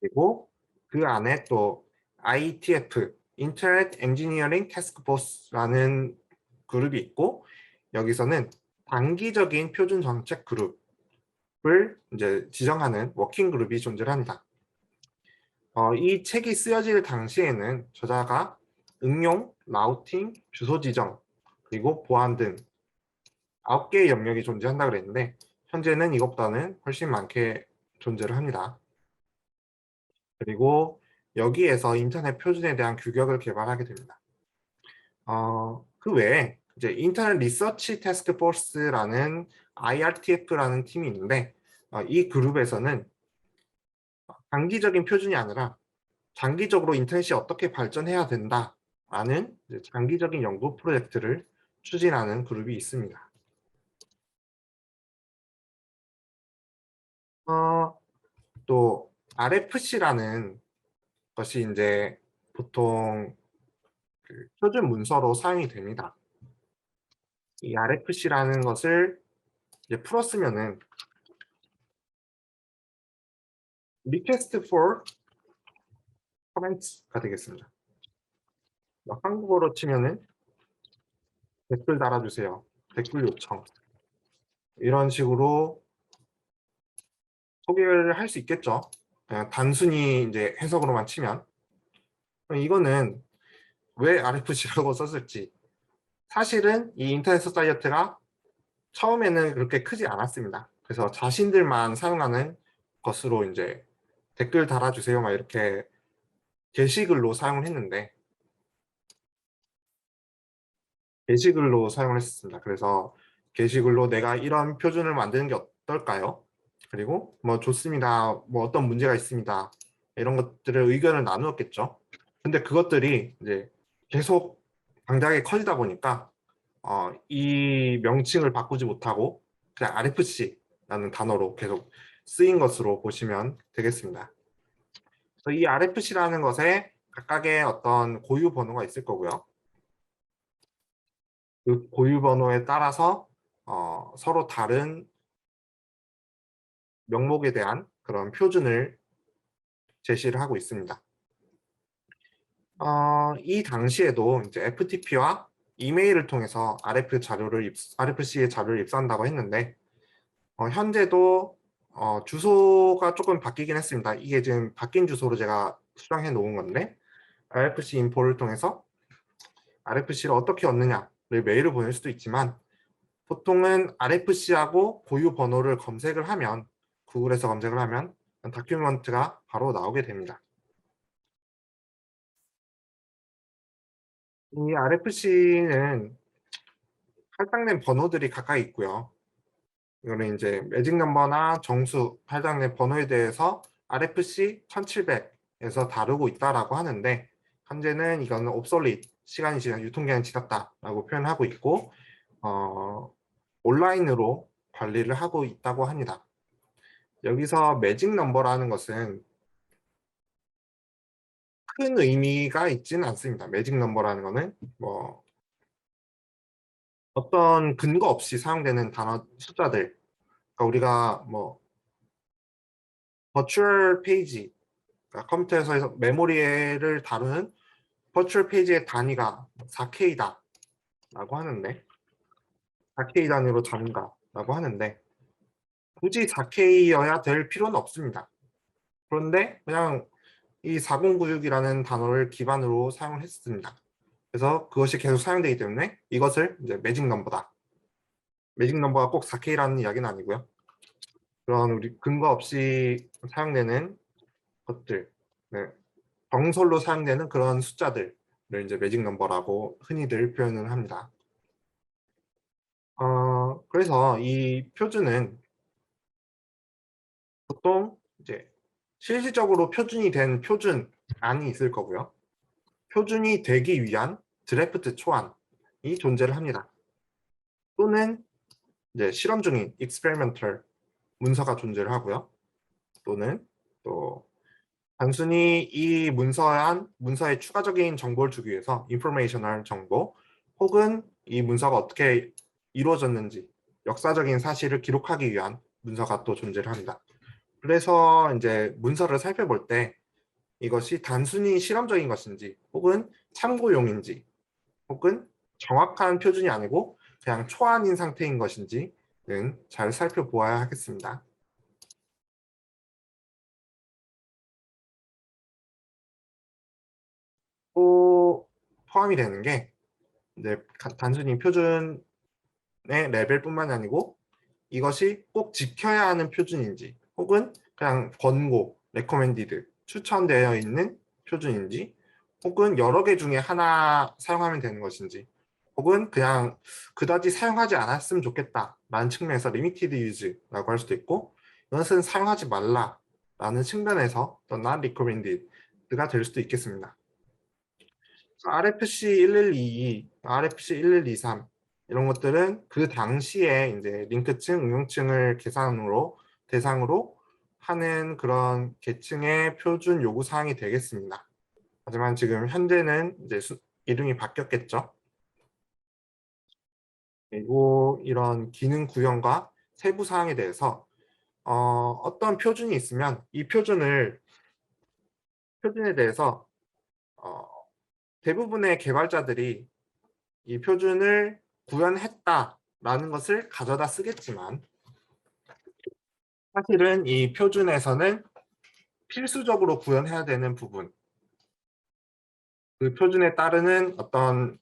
그리고 그 안에 또 IETF, Internet Engineering Task Force라는 그룹이 있고 여기서는 단기적인 표준 정책 그룹을 이제 지정하는 워킹 그룹이 존재합니다. 이 책이 쓰여질 당시에는 저자가 응용, 라우팅, 주소 지정, 그리고 보안 등 9개의 영역이 존재한다 그랬는데 현재는 이것보다는 훨씬 많게 존재를 합니다. 그리고 여기에서 인터넷 표준에 대한 규격을 개발하게 됩니다. 그 외에 이제 인터넷 리서치 태스크 포스라는 IRTF라는 팀이 있는데 이 그룹에서는 단기적인 표준이 아니라 장기적으로 인터넷이 어떻게 발전해야 된다라는 장기적인 연구 프로젝트를 추진하는 그룹이 있습니다. 또 RFC라는 것이 이제 보통 그 표준 문서로 사용이 됩니다. 이 RFC라는 것을 이제 풀었으면은 Request for Comments가 되겠습니다. 한국어로 치면은 댓글 달아주세요. 댓글 요청. 이런 식으로 소개를 할 수 있겠죠. 그냥 단순히 이제 해석으로만 치면. 이거는 왜 RFC라고 썼을지. 사실은 이 인터넷 소사이어티가 처음에는 그렇게 크지 않았습니다. 그래서 자신들만 사용하는 것으로 이제 댓글 달아주세요 막 이렇게 게시글로 사용을 했는데 게시글로 사용을 했습니다. 그래서 게시글로 내가 이런 표준을 만드는 게 어떨까요? 그리고 뭐 좋습니다. 뭐 어떤 문제가 있습니다. 이런 것들을 의견을 나누었겠죠. 근데 그것들이 이제 계속 방대하게 커지다 보니까 이 명칭을 바꾸지 못하고 그냥 RFC라는 단어로 계속 쓰인 것으로 보시면 되겠습니다. 그래서 이 RFC라는 것에 각각의 어떤 고유 번호가 있을 거고요. 그 고유 번호에 따라서 서로 다른 명목에 대한 그런 표준을 제시를 하고 있습니다. 이 당시에도 이제 FTP와 이메일을 통해서 RFC의 자료를 입수한다고 했는데 현재도 주소가 조금 바뀌긴 했습니다. 이게 지금 바뀐 주소로 제가 수정해 놓은 건데 RFC 인포를 통해서 RFC를 어떻게 얻느냐를 메일을 보낼 수도 있지만 보통은 RFC하고 고유 번호를 검색을 하면 구글에서 검색을 하면 다큐멘트가 바로 나오게 됩니다. 이 RFC는 할당된 번호들이 각각 있고요. 이거는 이제 매직 넘버나 정수 할당된 번호에 대해서 RFC 1700에서 다루고 있다라고 하는데 현재는 이거는 obsolete, 시간이 지난 유통기한이 지났다라고 표현하고 있고 온라인으로 관리를 하고 있다고 합니다. 여기서 매직 넘버라는 것은 큰 의미가 있지는 않습니다. 매직 넘버라는 것은 뭐 어떤 근거 없이 사용되는 단어 숫자들, 그러니까 우리가 뭐 버추얼 페이지, 그러니까 컴퓨터에서 메모리를 다루는 버추얼 페이지의 단위가 4K다 라고 하는데 4K 단위로 잡는다 라고 하는데 굳이 4K여야 될 필요는 없습니다. 그런데 그냥 이 4096이라는 단어를 기반으로 사용을 했습니다. 그래서 그것이 계속 사용되기 때문에 이것을 이제 매직 넘버다. 매직 넘버가 꼭 4K라는 이야기는 아니고요. 그런 우리 근거 없이 사용되는 것들, 네. 정설로 사용되는 그런 숫자들을 이제 매직 넘버라고 흔히들 표현을 합니다. 그래서 이 표준은 보통 이제 실질적으로 표준이 된 표준안이 있을 거고요. 표준이 되기 위한 드래프트 초안이 존재를 합니다. 또는 이제 실험 중인 experimental 문서가 존재를 하고요. 또는 또 단순히 이 문서에 추가적인 정보를 주기 위해서 informational 정보 혹은 이 문서가 어떻게 이루어졌는지 역사적인 사실을 기록하기 위한 문서가 또 존재를 합니다. 그래서 이제 문서를 살펴볼 때 이것이 단순히 실험적인 것인지 혹은 참고용인지 혹은 정확한 표준이 아니고 그냥 초안인 상태인 것인지는 잘 살펴보아야 하겠습니다. 또 포함이 되는 게 이제 단순히 표준의 레벨뿐만 아니고 이것이 꼭 지켜야 하는 표준인지 혹은 그냥 권고, recommended, 추천되어 있는 표준인지 혹은 여러 개 중에 하나 사용하면 되는 것인지 혹은 그냥 그다지 사용하지 않았으면 좋겠다라는 측면에서 limited use라고 할 수도 있고 이것은 사용하지 말라라는 측면에서 또 not recommended가 될 수도 있겠습니다. RFC 1122, RFC 1123 이런 것들은 그 당시에 이제 링크층, 응용층을 대상으로 하는 그런 계층의 표준 요구 사항이 되겠습니다. 하지만 지금 현재는 이제 이름이 바뀌었겠죠. 그리고 이런 기능 구현과 세부 사항에 대해서 어떤 표준이 있으면 이 표준에 대해서 대부분의 개발자들이 이 표준을 구현했다라는 것을 가져다 쓰겠지만 사실은 이 표준에서는 필수적으로 구현해야 되는 부분, 그 표준에 따르는 어떤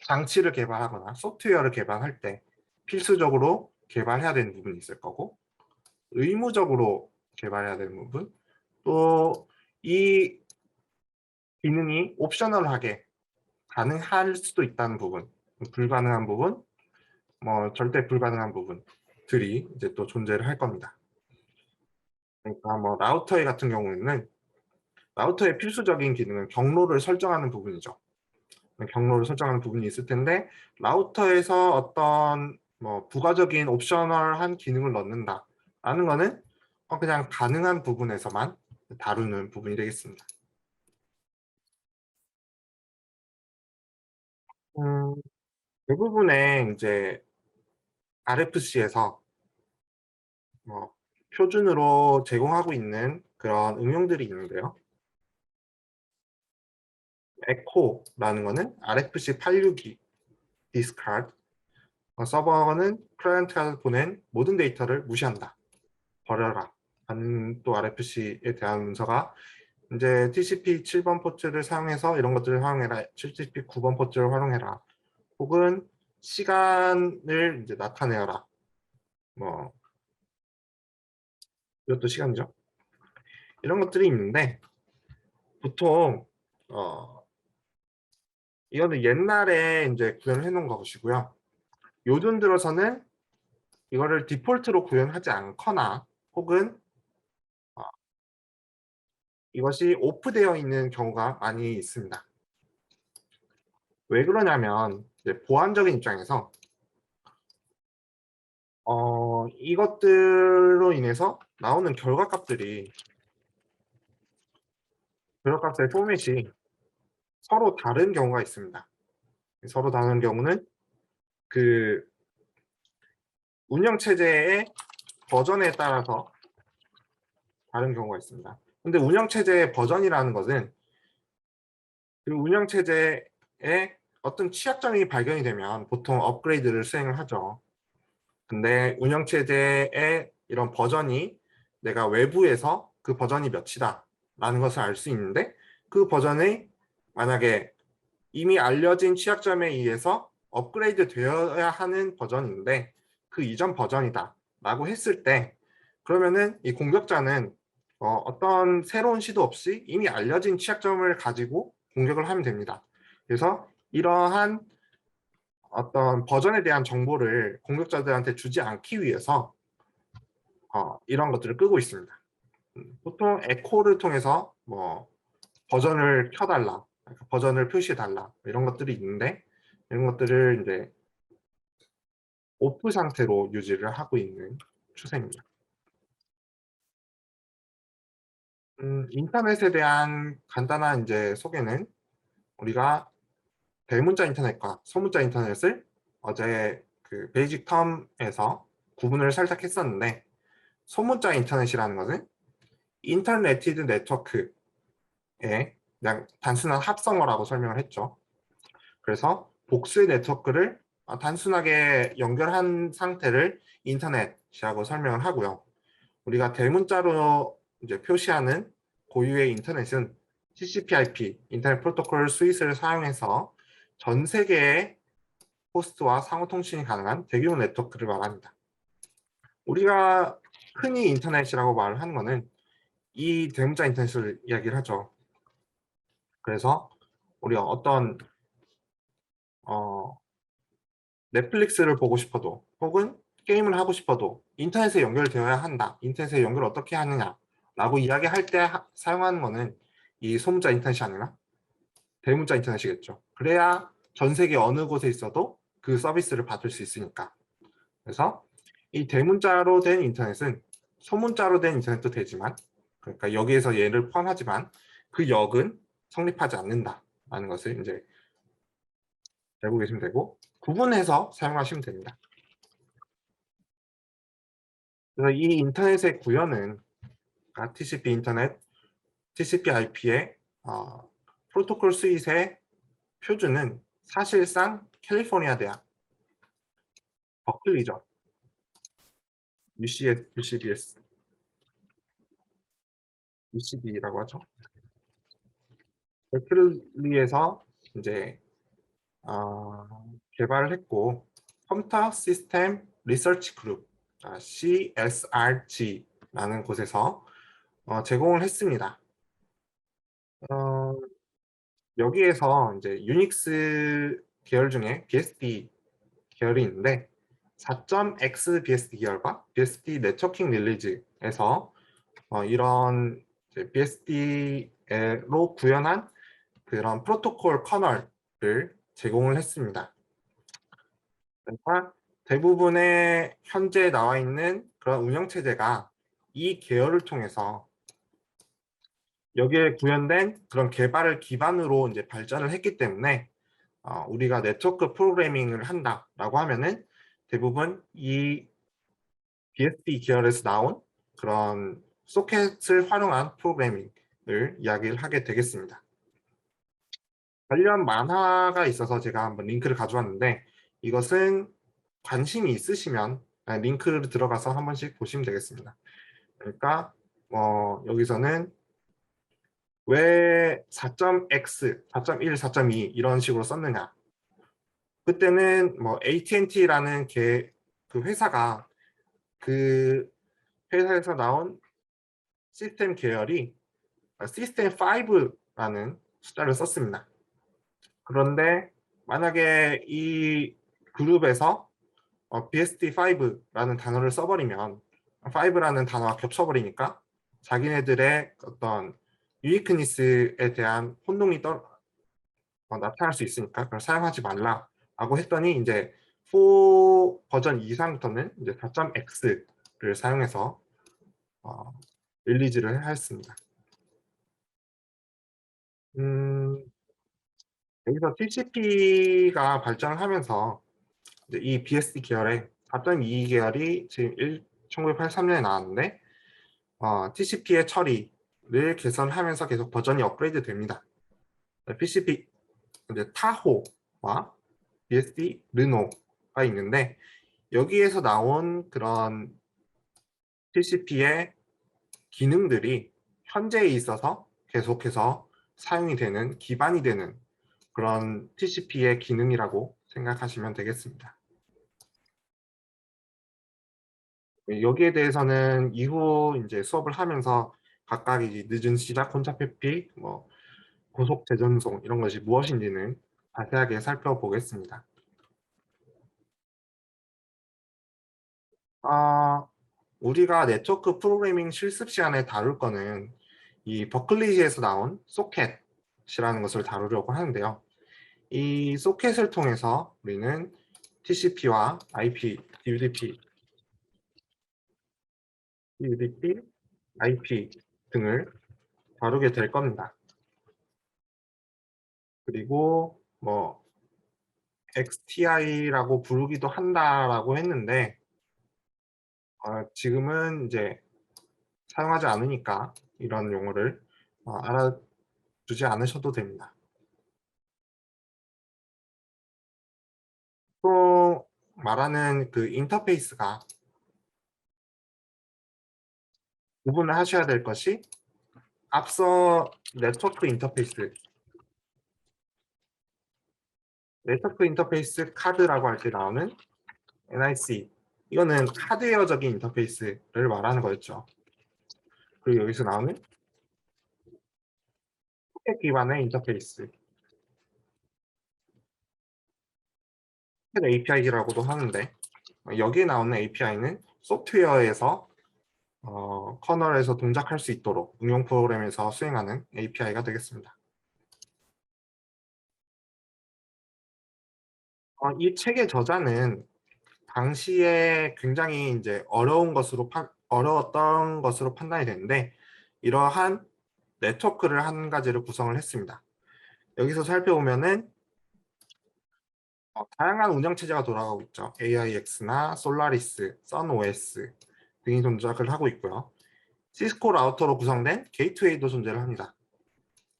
장치를 개발하거나 소프트웨어를 개발할 때 필수적으로 개발해야 되는 부분이 있을 거고 의무적으로 개발해야 되는 부분, 또 이 기능이 옵셔널하게 가능할 수도 있다는 부분, 불가능한 부분, 뭐 절대 불가능한 부분들이 이제 또 존재를 할 겁니다. 그러니까 뭐 라우터의 같은 경우에는 라우터의 필수적인 기능은 경로를 설정하는 부분이죠. 경로를 설정하는 부분이 있을 텐데 라우터에서 어떤 뭐 부가적인 옵셔널한 기능을 넣는다라는 거는 그냥 가능한 부분에서만 다루는 부분이 되겠습니다. 음, 대부분의 이제 RFC에서 뭐 표준으로 제공하고 있는 그런 응용들이 있는데요. 에코라는 거는 RFC 862 discard, 서버는 클라이언트가 보낸 모든 데이터를 무시한다, 버려라 하는 또 RFC에 대한 문서가 이제 TCP 7번 포트를 사용해서 이런 것들을 활용해라, TCP 9번 포트를 활용해라, 혹은 시간을 이제 나타내어라, 뭐 이것도 시간이죠. 이런 것들이 있는데 보통 이거는 옛날에 이제 구현을 해놓은 것이고요. 요즘 들어서는 이거를 디폴트로 구현하지 않거나 혹은 어, 이것이 오프되어 있는 경우가 많이 있습니다. 왜 그러냐면 이제 보안적인 입장에서 이것들로 인해서 나오는 결과값의 포맷이 서로 다른 경우가 있습니다. 서로 다른 경우는 그 운영체제의 버전에 따라서 다른 경우가 있습니다. 근데 운영체제의 버전이라는 것은 그 운영체제에 어떤 취약점이 발견이 되면 보통 업그레이드를 수행을 하죠. 근데 운영체제의 이런 버전이 내가 외부에서 그 버전이 몇이다 라는 것을 알 수 있는데 그 버전이 만약에 이미 알려진 취약점에 의해서 업그레이드 되어야 하는 버전인데 그 이전 버전이다 라고 했을 때 그러면은 이 공격자는 어떤 새로운 시도 없이 이미 알려진 취약점을 가지고 공격을 하면 됩니다. 그래서 이러한 어떤 버전에 대한 정보를 공격자들한테 주지 않기 위해서 이런 것들을 끄고 있습니다. 보통 에코를 통해서 뭐 버전을 켜달라, 버전을 표시해달라 이런 것들이 있는데 이런 것들을 이제 오프 상태로 유지를 하고 있는 추세입니다. 인터넷에 대한 간단한 이제 소개는 우리가 대문자 인터넷과 소문자 인터넷을 어제 그 베이직 텀에서 구분을 살짝 했었는데 소문자 인터넷이라는 것은 인터네티드 네트워크의 그냥 단순한 합성어라고 설명을 했죠. 그래서 복수의 네트워크를 단순하게 연결한 상태를 인터넷이라고 설명을 하고요. 우리가 대문자로 이제 표시하는 고유의 인터넷은 TCP/IP 인터넷 프로토콜 스윗을 사용해서 전 세계의 호스트와 상호 통신이 가능한 대규모 네트워크를 말합니다. 우리가 흔히 인터넷이라고 말을 하는 것은 이 대문자 인터넷을 이야기를 하죠. 그래서 우리가 어떤 넷플릭스를 보고 싶어도 혹은 게임을 하고 싶어도 인터넷에 연결되어야 한다. 인터넷에 연결을 어떻게 하느냐 라고 이야기할 때 사용하는 것은 이 소문자 인터넷이 아니라 대문자 인터넷이겠죠. 그래야 전 세계 어느 곳에 있어도 그 서비스를 받을 수 있으니까. 그래서 이 대문자로 된 인터넷은 소문자로 된 인터넷도 되지만, 그러니까 여기에서 얘를 포함하지만 그 역은 성립하지 않는다라는 것을 이제 알고 계시면 되고, 구분해서 사용하시면 됩니다. 그래서 이 인터넷의 구현은 TCP 인터넷, TCP/IP의 프로토콜 스윗의 표준은 사실상 캘리포니아 대학 버클리죠. UCB라고 하죠. 버클리에서 이제 개발을 했고, 컴퓨터 시스템 리서치 그룹 CSRG라는 곳에서 제공을 했습니다. 여기에서 이제 유닉스 계열 중에 BSD 계열이 있는데 4.x BSD 계열과 BSD 네트워킹 릴리즈에서 이런 BSD로 구현한 그런 프로토콜 커널을 제공을 했습니다. 그러니까 대부분의 현재 나와 있는 그런 운영체제가 이 계열을 통해서 여기에 구현된 그런 개발을 기반으로 이제 발전을 했기 때문에 우리가 네트워크 프로그래밍을 한다라고 하면은 대부분 이 BSD 계열에서 나온 그런 소켓을 활용한 프로그래밍을 이야기를 하게 되겠습니다. 관련 만화가 있어서 제가 한번 링크를 가져왔는데 이것은 관심이 있으시면 링크를 들어가서 한 번씩 보시면 되겠습니다. 그러니까 여기서는 왜 4.x, 4.1, 4.2 이런 식으로 썼느냐. 그때는 뭐 AT&T라는 그 회사가 그 회사에서 나온 시스템 계열이 시스템 5라는 숫자를 썼습니다. 그런데 만약에 이 그룹에서 BSD5라는 단어를 써버리면 5라는 단어가 겹쳐버리니까 자기네들의 어떤 유니크니스에 대한 혼동이 나타날 수 있으니까 그걸 사용하지 말라라고 했더니 이제 4 버전 이상부터는 이제 4.x를 사용해서 릴리즈를 했습니다. 여기서 TCP가 발전을 하면서 이제 이 BSD 계열의 4.2 계열이 지금 1983년에 나왔는데 TCP의 처리를 개선하면서 계속 버전이 업그레이드 됩니다. TCP 이제 타호와 BSD 르노가 있는데 여기에서 나온 그런 TCP의 기능들이 현재에 있어서 계속해서 사용이 되는 기반이 되는 그런 TCP의 기능이라고 생각하시면 되겠습니다. 여기에 대해서는 이후 이제 수업을 하면서 각각 이제 늦은 시작, 혼잡 회피, 뭐 고속 재전송 이런 것이 무엇인지는 자세하게 살펴보겠습니다. 우리가 네트워크 프로그래밍 실습 시간에 다룰 거는 이 버클리에서 나온 소켓이라는 것을 다루려고 하는데요. 이 소켓을 통해서 우리는 TCP와 IP, UDP, IP 등을 다루게 될 겁니다. 그리고 뭐 XTI라고 부르기도 한다라고 했는데 지금은 이제 사용하지 않으니까 이런 용어를 알아두지 않으셔도 됩니다. 또 말하는 그 인터페이스가 구분을 하셔야 될 것이 앞서 네트워크 인터페이스 카드라고 할 때 나오는 NIC, 이거는 하드웨어적인 인터페이스를 말하는 거였죠. 그리고 여기서 나오는 소켓 기반의 인터페이스, API라고도 하는데, 여기에 나오는 API는 소프트웨어에서 커널에서 동작할 수 있도록 응용 프로그램에서 수행하는 API가 되겠습니다. 이 책의 저자는 당시에 굉장히 이제 어려웠던 것으로 판단이 되는데, 이러한 네트워크를 한 가지를 구성을 했습니다. 여기서 살펴보면은 다양한 운영체제가 돌아가고 있죠. AIX나 솔라리스, 선OS 등이 동작을 하고 있고요. 시스코 라우터로 구성된 게이트웨이도 존재를 합니다.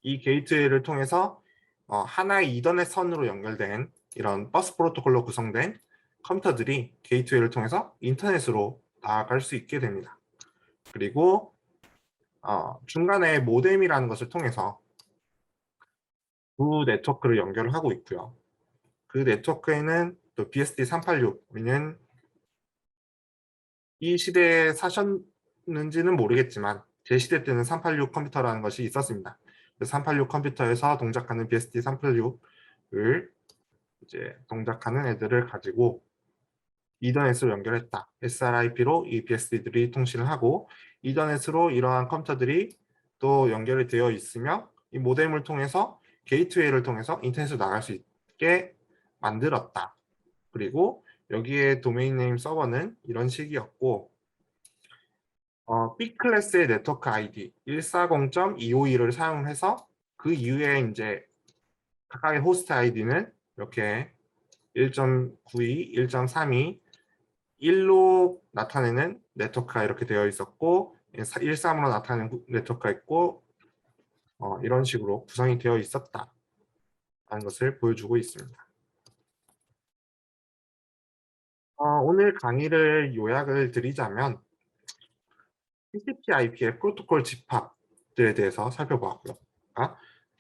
이 게이트웨이를 통해서 하나의 이더넷 선으로 연결된 이런 버스 프로토콜로 구성된 컴퓨터들이 게이트웨이를 통해서 인터넷으로 나아갈 수 있게 됩니다. 그리고 중간에 모뎀이라는 것을 통해서 두 네트워크를 연결을 하고 있고요. 그 네트워크에는 또 BSD386, 우리는 이 시대에 사셨는지는 모르겠지만 제 시대 때는 386 컴퓨터라는 것이 있었습니다. 386 컴퓨터에서 동작하는 BSD386을 이제 동작하는 애들을 가지고 이더넷으로 연결했다. SRIP로 이 BSD들이 통신을 하고 이더넷으로 이러한 컴퓨터들이 또 연결이 되어 있으며 이 모뎀을 통해서 게이트웨이를 통해서 인터넷으로 나갈 수 있게 만들었다. 그리고 여기에 도메인 네임 서버는 이런 식이었고 B 클래스의 네트워크 아이디 140.252를 사용해서 그 이후에 이제 각각의 호스트 아이디는 이렇게 1.92, 1.32, 1로 나타내는 네트워크가 이렇게 되어 있었고 13으로 나타내는 네트워크가 있고 이런 식으로 구성이 되어 있었다라는 것을 보여주고 있습니다. 오늘 강의를 요약을 드리자면 TCP/IP의 프로토콜 집합들에 대해서 살펴보았고요.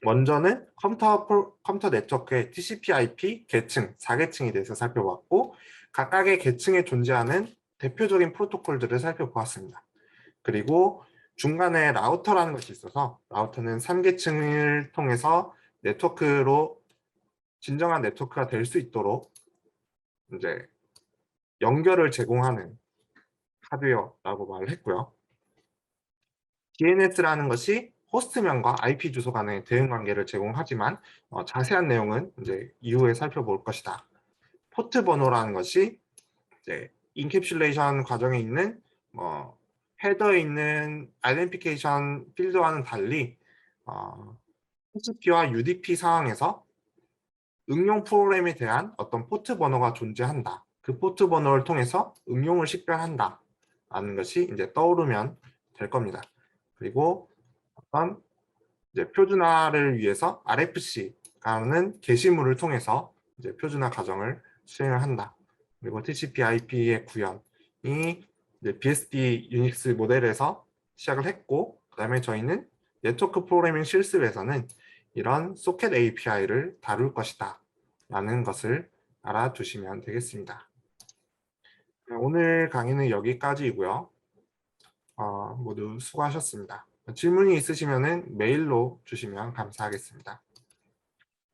먼저는 컴퓨터 네트워크의 TCP/IP 계층, 4계층에 대해서 살펴보았고 각각의 계층에 존재하는 대표적인 프로토콜들을 살펴보았습니다. 그리고 중간에 라우터라는 것이 있어서 라우터는 3계층을 통해서 네트워크로 진정한 네트워크가 될 수 있도록 이제 연결을 제공하는 하드웨어라고 말을 했고요. DNS라는 것이 호스트명과 IP 주소 간의 대응 관계를 제공하지만 자세한 내용은 이제 이후에 살펴볼 것이다. 포트 번호라는 것이 이제 인캡슐레이션 과정에 있는 헤더에 있는 아이덴티피케이션 필드와는 달리 TCP와 UDP 상황에서 응용 프로그램에 대한 어떤 포트 번호가 존재한다. 그 포트 번호를 통해서 응용을 식별한다. 라는 것이 이제 떠오르면 될 겁니다. 그리고 어떤 이제 표준화를 위해서 RFC라는 게시물을 통해서 이제 표준화 과정을 수행을 한다. 그리고 TCP/IP의 구현이 이제 BSD 유닉스 모델에서 시작을 했고, 그다음에 저희는 네트워크 프로그래밍 실습에서는 이런 소켓 API를 다룰 것이다 라는 것을 알아두시면 되겠습니다. 오늘 강의는 여기까지이고요. 모두 수고하셨습니다. 질문이 있으시면 메일로 주시면 감사하겠습니다.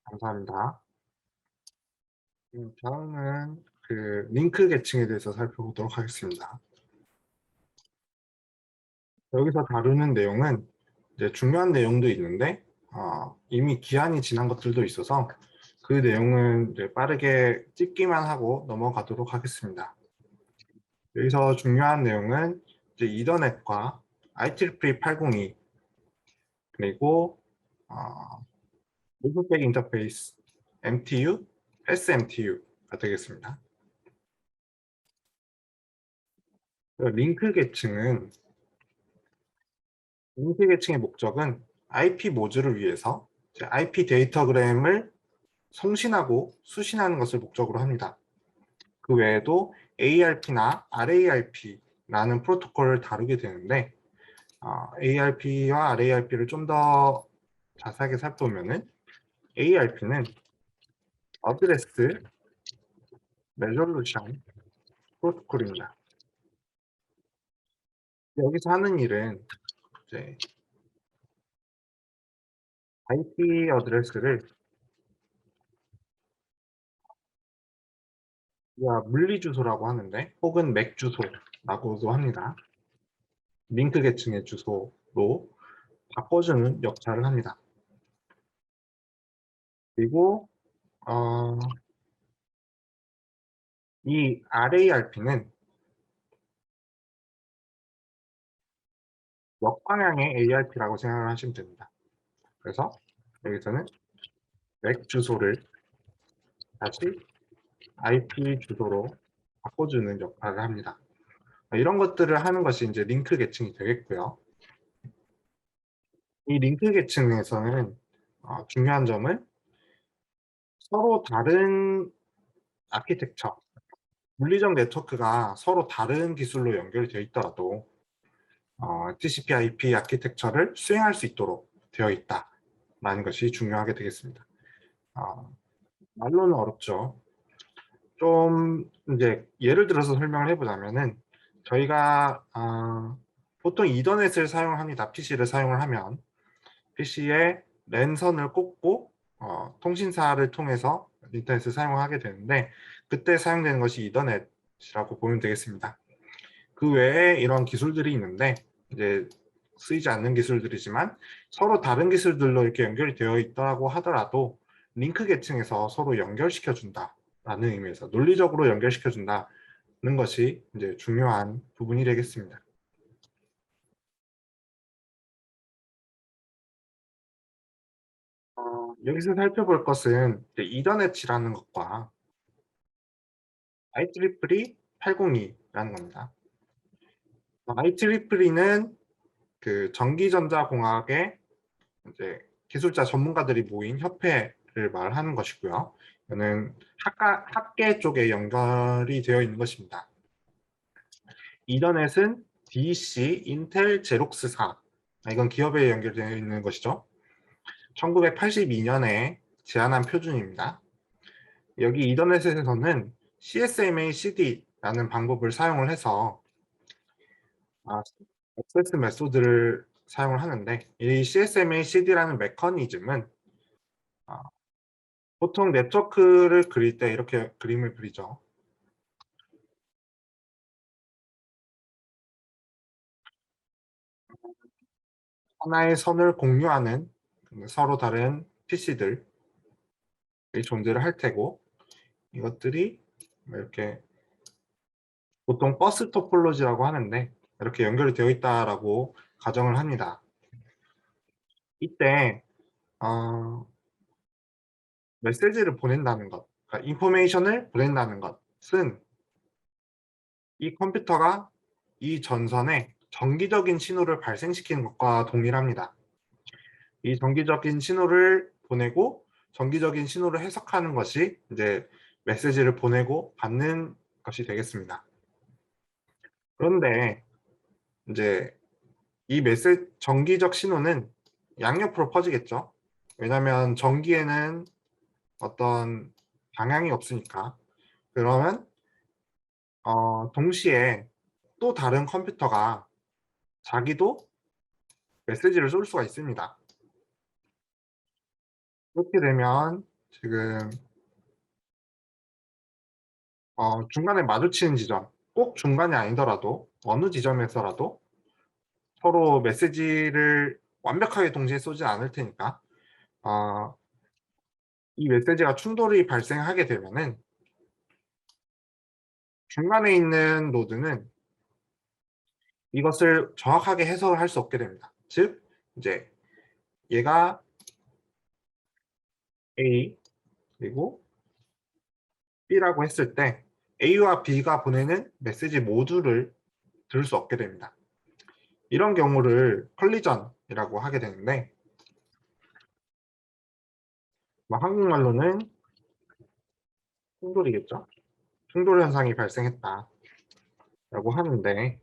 감사합니다. 다음은 그 링크 계층에 대해서 살펴보도록 하겠습니다. 여기서 다루는 내용은 이제 중요한 내용도 있는데 이미 기한이 지난 것들도 있어서 그 내용은 이제 빠르게 찍기만 하고 넘어가도록 하겠습니다. 여기서 중요한 내용은 이제 이더넷과 IEEE 802 그리고 multi-packet 인터페이스 MTU, SMTU가 되겠습니다. 링크 계층의 목적은 IP 모듈을 위해서 IP 데이터그램을 송신하고 수신하는 것을 목적으로 합니다. 그 외에도 ARP나 RARP라는 프로토콜을 다루게 되는데 ARP와 RARP를 좀 더 자세하게 살펴보면은 ARP는 어드레스 레졸루션 프로토콜입니다. 여기서 하는 일은 이제 IP 어드레스를 우리가 물리 주소라고 하는데 혹은 맥 주소라고도 합니다. 링크 계층의 주소로 바꿔주는 역할을 합니다. 그리고 이 RARP는 역방향의 ARP라고 생각을 하시면 됩니다. 그래서 여기서는 맥 주소를 다시 IP 주소로 바꿔주는 역할을 합니다. 이런 것들을 하는 것이 이제 링크 계층이 되겠고요. 이 링크 계층에서는 중요한 점은 서로 다른 아키텍처, 물리적 네트워크가 서로 다른 기술로 연결이 되어 있더라도 TCP/IP 아키텍처를 수행할 수 있도록 되어 있다라는 것이 중요하게 되겠습니다. 말로는 어렵죠. 좀 이제 예를 들어서 설명을 해보자면은 저희가 보통 이더넷을 사용합니다. PC를 사용을 하면 PC에 랜선을 꽂고 통신사를 통해서 인터넷을 사용하게 되는데 그때 사용되는 것이 이더넷이라고 보면 되겠습니다. 그 외에 이런 기술들이 있는데 이제 쓰이지 않는 기술들이지만 서로 다른 기술들로 이렇게 연결이 되어 있다고 하더라도 링크 계층에서 서로 연결시켜 준다라는 의미에서 논리적으로 연결시켜 준다는 것이 이제 중요한 부분이 되겠습니다. 여기서 살펴볼 것은 이더넷이라는 것과 IEEE 802라는 겁니다. IEEE는 그 전기전자공학의 이제 기술자 전문가들이 모인 협회를 말하는 것이고요. 이거는 학계 쪽에 연결이 되어 있는 것입니다. 이더넷은 DC, 인텔, 제록스사, 이건 기업에 연결되어 있는 것이죠. 1982년에 제안한 표준입니다. 여기 이더넷에서는 CSMA CD라는 방법을 사용을 해서 액세스 메소드를 사용을 하는데 이 CSMA CD라는 메커니즘은 보통 네트워크를 그릴 때 이렇게 그림을 그리죠. 하나의 선을 공유하는 서로 다른 PC들이 존재를 할 테고 이것들이 이렇게 보통 버스 토폴로지라고 하는데 이렇게 연결이 되어 있다라고 가정을 합니다. 이때 메시지를 보낸다는 것, 그러니까 인포메이션을 보낸다는 것은 이 컴퓨터가 이 전선에 정기적인 신호를 발생시키는 것과 동일합니다. 이 정기적인 신호를 보내고 정기적인 신호를 해석하는 것이 이제 메시지를 보내고 받는 것이 되겠습니다. 그런데 이제 이 정기적 신호는 양옆으로 퍼지겠죠. 왜냐하면 전기에는 어떤 방향이 없으니까. 그러면 동시에 또 다른 컴퓨터가 자기도 메시지를 쏠 수가 있습니다. 그렇게 되면 지금 중간에 마주치는 지점, 꼭 중간이 아니더라도 어느 지점에서라도 서로 메시지를 완벽하게 동시에 쏘지 않을 테니까 이 메시지가 충돌이 발생하게 되면은 중간에 있는 노드는 이것을 정확하게 해석을 할 수 없게 됩니다. 즉 이제 얘가 A 그리고 B라고 했을 때 A와 B가 보내는 메시지 모두를 들을 수 없게 됩니다. 이런 경우를 컬리전이라고 하게 되는데 한국말로는 충돌이겠죠. 충돌 현상이 발생했다라고 하는데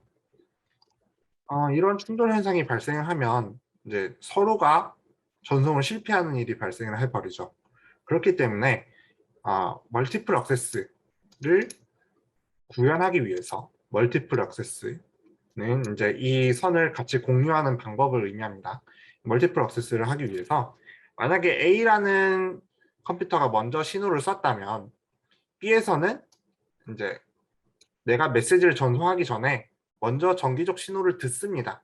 이런 충돌 현상이 발생하면 이제 서로가 전송을 실패하는 일이 발생을 해버리죠. 그렇기 때문에 멀티플 액세스를 구현하기 위해서 멀티플 액세스는 이제 이 선을 같이 공유하는 방법을 의미합니다. 멀티플 액세스를 하기 위해서 만약에 A라는 컴퓨터가 먼저 신호를 썼다면 B에서는 이제 내가 메시지를 전송하기 전에 먼저 정기적 신호를 듣습니다.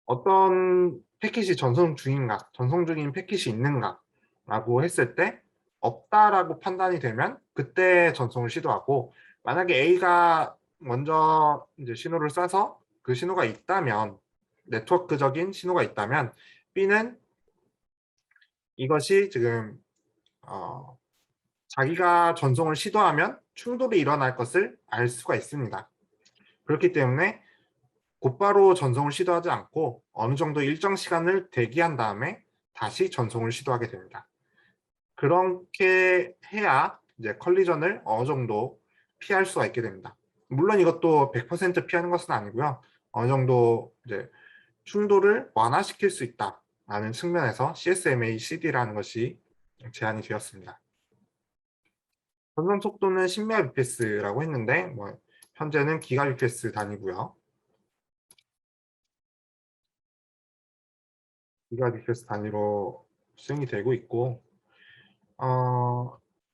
어떤 패킷이 전송 중인가, 전송 중인 패킷이 있는가 라고 했을 때 없다라고 판단이 되면 그때 전송을 시도하고, 만약에 A가 먼저 이제 신호를 쏴서 그 신호가 있다면, 네트워크적인 신호가 있다면 B는 이것이 지금 자기가 전송을 시도하면 충돌이 일어날 것을 알 수가 있습니다. 그렇기 때문에 곧바로 전송을 시도하지 않고 어느 정도 일정 시간을 대기한 다음에 다시 전송을 시도하게 됩니다. 그렇게 해야 이제 컬리전을 어느 정도 피할 수가 있게 됩니다. 물론 이것도 100% 피하는 것은 아니고요. 어느 정도 이제 충돌을 완화시킬 수 있다라는 측면에서 CSMA CD라는 것이 제안이 되었습니다. 전송 속도는 10Mbps라고 했는데 현재는 기가bps 단위고요. 기가bps 단위로 수행이 되고 있고,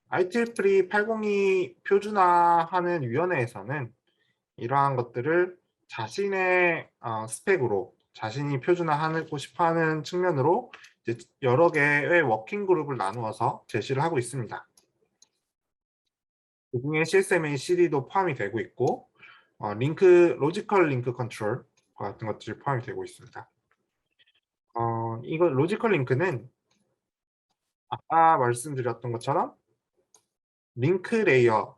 IEEE 802 표준화하는 위원회에서는 이러한 것들을 자신의 스펙으로 자신이 표준화하고 싶어하는 측면으로 이제 여러 개의 워킹 그룹을 나누어서 제시를 하고 있습니다. 그중에 CSMA CD도 포함이 되고 있고, 로지컬 링크 컨트롤 같은 것들이 포함이 되고 있습니다. 이거 로지컬 링크는 아까 말씀드렸던 것처럼 링크 레이어,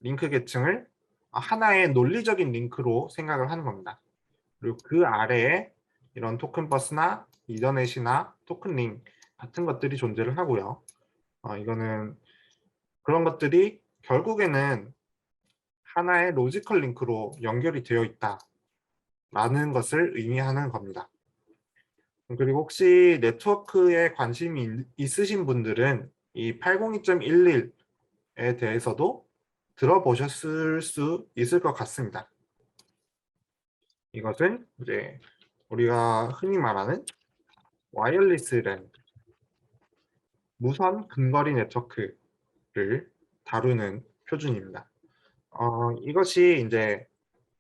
링크 계층을 하나의 논리적인 링크로 생각을 하는 겁니다. 그리고 그 아래에 이런 토큰 버스나 이더넷이나 토큰 링 같은 것들이 존재를 하고요. 이거는 그런 것들이 결국에는 하나의 로지컬 링크로 연결이 되어 있다라는 것을 의미하는 겁니다. 그리고 혹시 네트워크에 관심이 있으신 분들은 이 802.11에 대해서도 들어보셨을 수 있을 것 같습니다. 이것은 이제 우리가 흔히 말하는 와이어리스 랜, 무선 근거리 네트워크를 다루는 표준입니다. 이것이 이제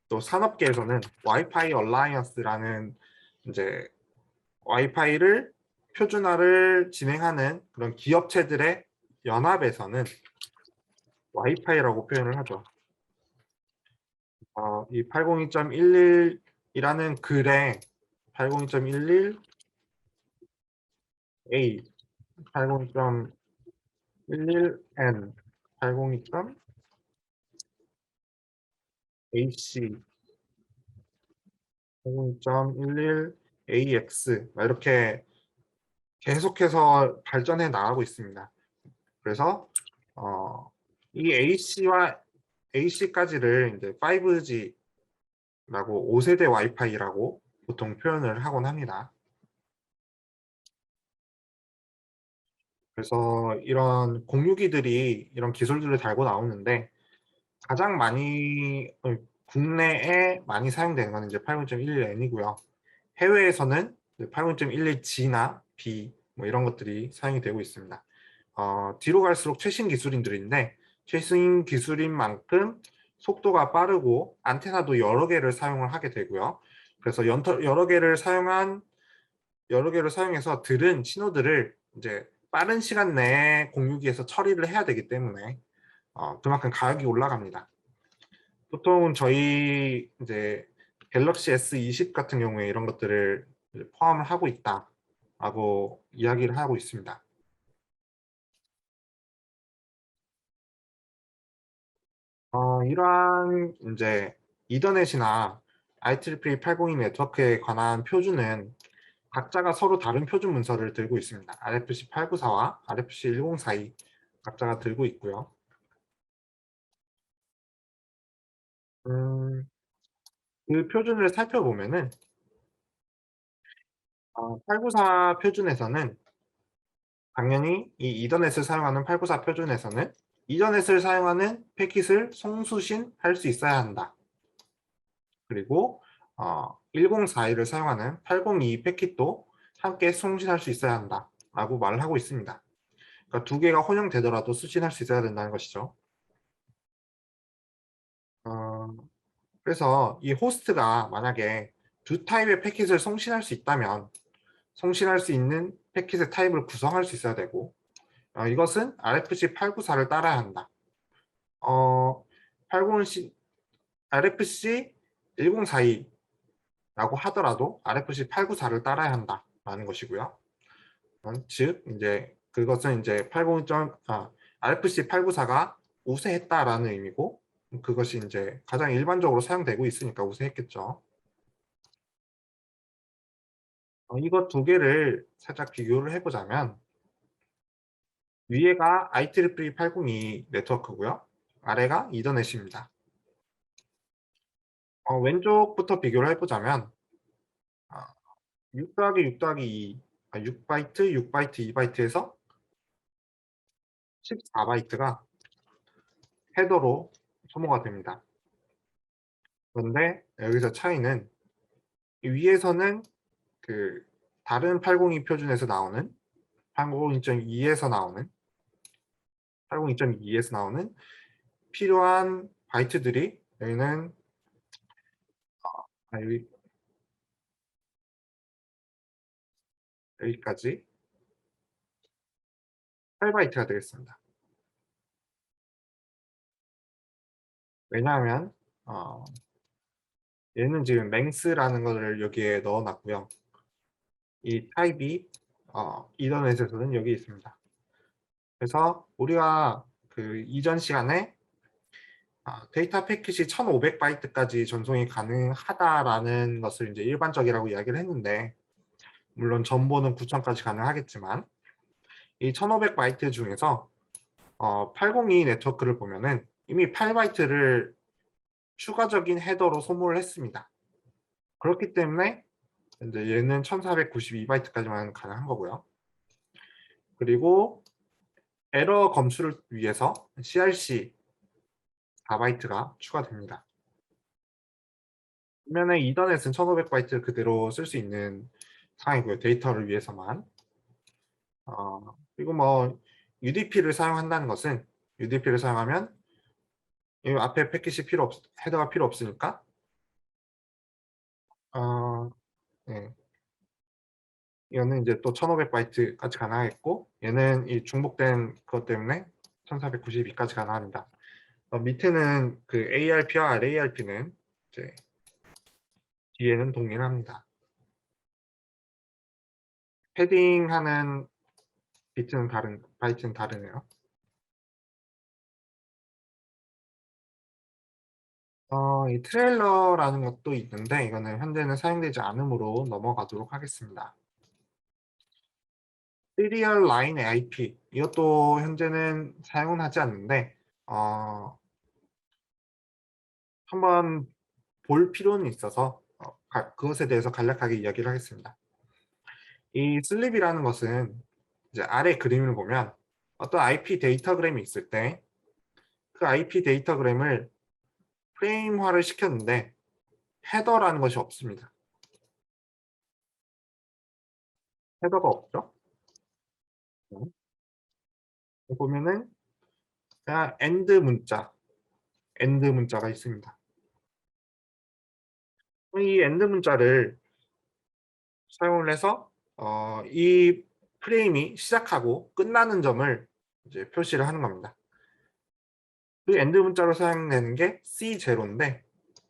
또 산업계에서는 와이파이 얼라이언스라는 이제 와이파이를 표준화를 진행하는 그런 기업체들의 연합에서는 와이파이라고 표현을 하죠. 이 802.11이라는 글에 802.11A, 802.11N, 802.AC, 802.11AX 이렇게 계속해서 발전해 나가고 있습니다. 그래서 이 AC까지를 이제 5G라고 5세대 와이파이라고 보통 표현을 하곤 합니다. 그래서 이런 공유기들이 이런 기술들을 달고 나오는데 가장 많이 국내에 많이 사용되는 건 이제 802.11n이고요. 해외에서는 802.11g나 B 이런 것들이 사용이 되고 있습니다. 뒤로 갈수록 최신 기술인들인데 최신 기술인 만큼 속도가 빠르고 안테나도 여러 개를 사용을 하게 되고요. 그래서 여러 개를 사용해서 들은 신호들을 이제 빠른 시간 내에 공유기에서 처리를 해야 되기 때문에 그만큼 가격이 올라갑니다. 보통 저희 이제 갤럭시 S20 같은 경우에 이런 것들을 포함을 하고 있다라고 이야기를 하고 있습니다. 이러한 이제 이더넷이나 IEEE 802 네트워크에 관한 표준은 각자가 서로 다른 표준 문서를 들고 있습니다. RFC 894와 RFC 1042 각자가 들고 있고요. 음, 그 표준을 살펴보면은 894 표준에서는 당연히 이 이더넷을 사용하는 894 표준에서는 이더넷을 사용하는 패킷을 송수신할 수 있어야 한다. 그리고 1041을 사용하는 802 패킷도 함께 송신할 수 있어야 한다 라고 말을 하고 있습니다. 그러니까 두 개가 혼용되더라도 수신할 수 있어야 된다는 것이죠. 어, 그래서 이 호스트가 만약에 두 타입의 패킷을 송신할 수 있다면 송신할 수 있는 패킷의 타입을 구성할 수 있어야 되고 이것은 RFC 894를 따라야 한다. 80C, RFC 1042라고 하더라도 RFC 894를 따라야 한다라는 것이고요. 즉 이제 그것은 이제 RFC 894가 우세했다라는 의미고 그것이 이제 가장 일반적으로 사용되고 있으니까 우세했겠죠. 이거 두 개를 살짝 비교를 해보자면 위에가 IEEE 802 네트워크고요. 아래가 이더넷입니다. 왼쪽부터 비교를 해보자면 6 더하기 6 더하기 2, 6바이트, 6바이트, 2바이트에서 14바이트가 헤더로 소모가 됩니다. 그런데 여기서 차이는 위에서는 그 다른 802 표준에서 나오는 802.2에서 나오는 802.2에서 나오는 필요한 바이트들이 여기는 여기까지 8바이트가 되겠습니다. 왜냐하면 얘는 지금 맹스라는 것을 여기에 넣어놨고요. 이 타입이 이더넷에서는 여기 있습니다. 그래서 우리가 그 이전 시간에 데이터 패킷이 1500바이트까지 전송이 가능하다라는 것을 이제 일반적이라고 이야기를 했는데 물론 전보는 9000까지 가능하겠지만 이 1500바이트 중에서 802 네트워크를 보면은 이미 8바이트를 추가적인 헤더로 소모를 했습니다. 그렇기 때문에 이제 얘는 1492바이트까지만 가능한 거고요. 그리고 에러 검수를 위해서 CRC 4바이트가 추가됩니다. 반면에 이더넷은 1500바이트 그대로 쓸 수 있는 상황이고요. 데이터를 위해서만. 그리고 뭐 UDP를 사용한다는 것은 UDP를 사용하면 이 앞에 패킷이 헤더가 필요 없으니까 네. 이거는 이제 또 1500바이트까지 가능하겠고 얘는 이 중복된 것 때문에 1492까지 가능합니다. 밑에는 그 ARP와 RARP는 이제 뒤에는 동일합니다. 패딩하는 바이트는 다르네요. 이 트레일러라는 것도 있는데 이거는 현재는 사용되지 않으므로 넘어가도록 하겠습니다. 시리얼 라인 IP 이것도 현재는 사용은 하지 않는데 한번 볼 필요는 있어서 그것에 대해서 간략하게 이야기를 하겠습니다. 이 슬립이라는 것은 이제 아래 그림을 보면 어떤 IP 데이터그램이 있을 때 그 IP 데이터그램을 프레임화를 시켰는데 헤더라는 것이 없습니다. 헤더가 없죠. 보면은 그냥 엔드 문자가 있습니다. 이 엔드 문자를 사용을 해서 이 프레임이 시작하고 끝나는 점을 이제 표시를 하는 겁니다. 그 엔드 문자로 사용되는 게 C0인데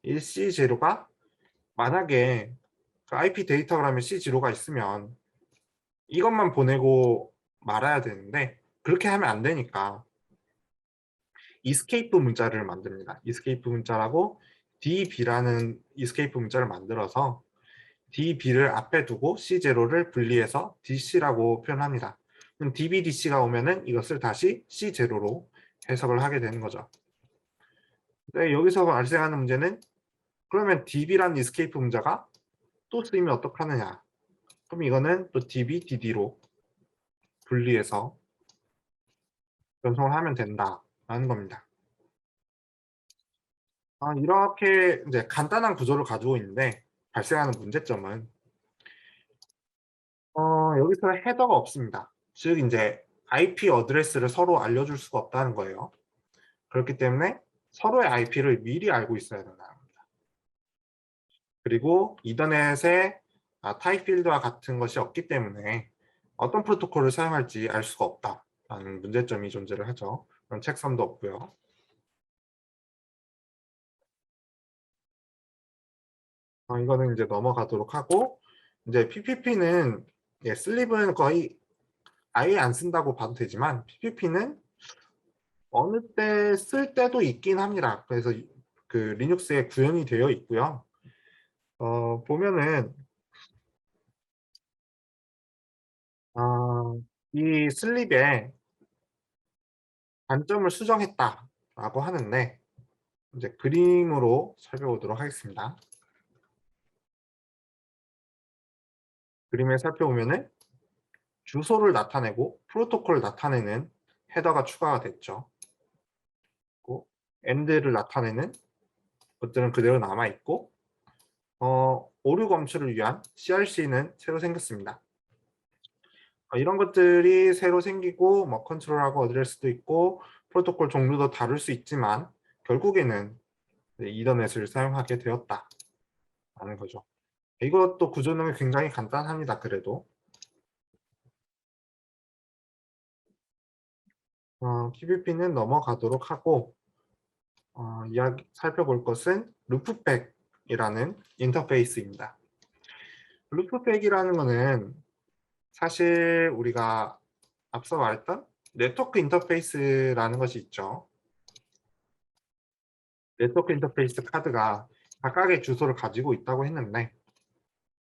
이 C0가 만약에 그 IP 데이터그램에 C0가 있으면 이것만 보내고 말아야 되는데 그렇게 하면 안 되니까 이스케이프 문자를 만듭니다. 이스케이프 문자라고 DB라는 이스케이프 문자를 만들어서 DB를 앞에 두고 C0를 분리해서 DC라고 표현합니다. 그럼 DB-DC가 오면은 이것을 다시 C0로 해석을 하게 되는 거죠. 네, 여기서 발생하는 문제는 그러면 db란 escape 문자가 또 쓰이면 어떡하느냐. 그럼 이거는 또 db, dd로 분리해서 연속을 하면 된다라는 겁니다. 이렇게 이제 간단한 구조를 가지고 있는데 발생하는 문제점은 여기서 헤더가 없습니다. 즉 이제 IP 어드레스를 서로 알려줄 수가 없다는 거예요. 그렇기 때문에 서로의 IP를 미리 알고 있어야 된다는 겁니다. 그리고 이더넷에 타입 필드와 같은 것이 없기 때문에 어떤 프로토콜을 사용할지 알 수가 없다라는 문제점이 존재를 하죠. 그런 책선도 없고요. 이거는 이제 넘어가도록 하고, 이제 PPP는 슬립은 거의 아예 안 쓴다고 봐도 되지만 PPP는 어느 때 쓸 때도 있긴 합니다. 그래서 그 리눅스에 구현이 되어 있고요. 보면은 이 슬립에 단점을 수정했다라고 하는데 이제 그림으로 살펴보도록 하겠습니다. 그림을 살펴보면은 주소를 나타내고 프로토콜을 나타내는 헤더가 추가가 됐죠. end를 나타내는 것들은 그대로 남아 있고 오류 검출을 위한 CRC는 새로 생겼습니다. 이런 것들이 새로 생기고 뭐 컨트롤하고 어드레스도 있고 프로토콜 종류도 다를 수 있지만 결국에는 이더넷을 사용하게 되었다라는 거죠. 이것도 구조는 굉장히 간단합니다. 그래도 PPP는 넘어가도록 하고 이야기 살펴볼 것은 루프백이라는 인터페이스입니다. 루프백이라는 것은 사실 우리가 앞서 말했던 네트워크 인터페이스라는 것이 있죠. 네트워크 인터페이스 카드가 각각의 주소를 가지고 있다고 했는데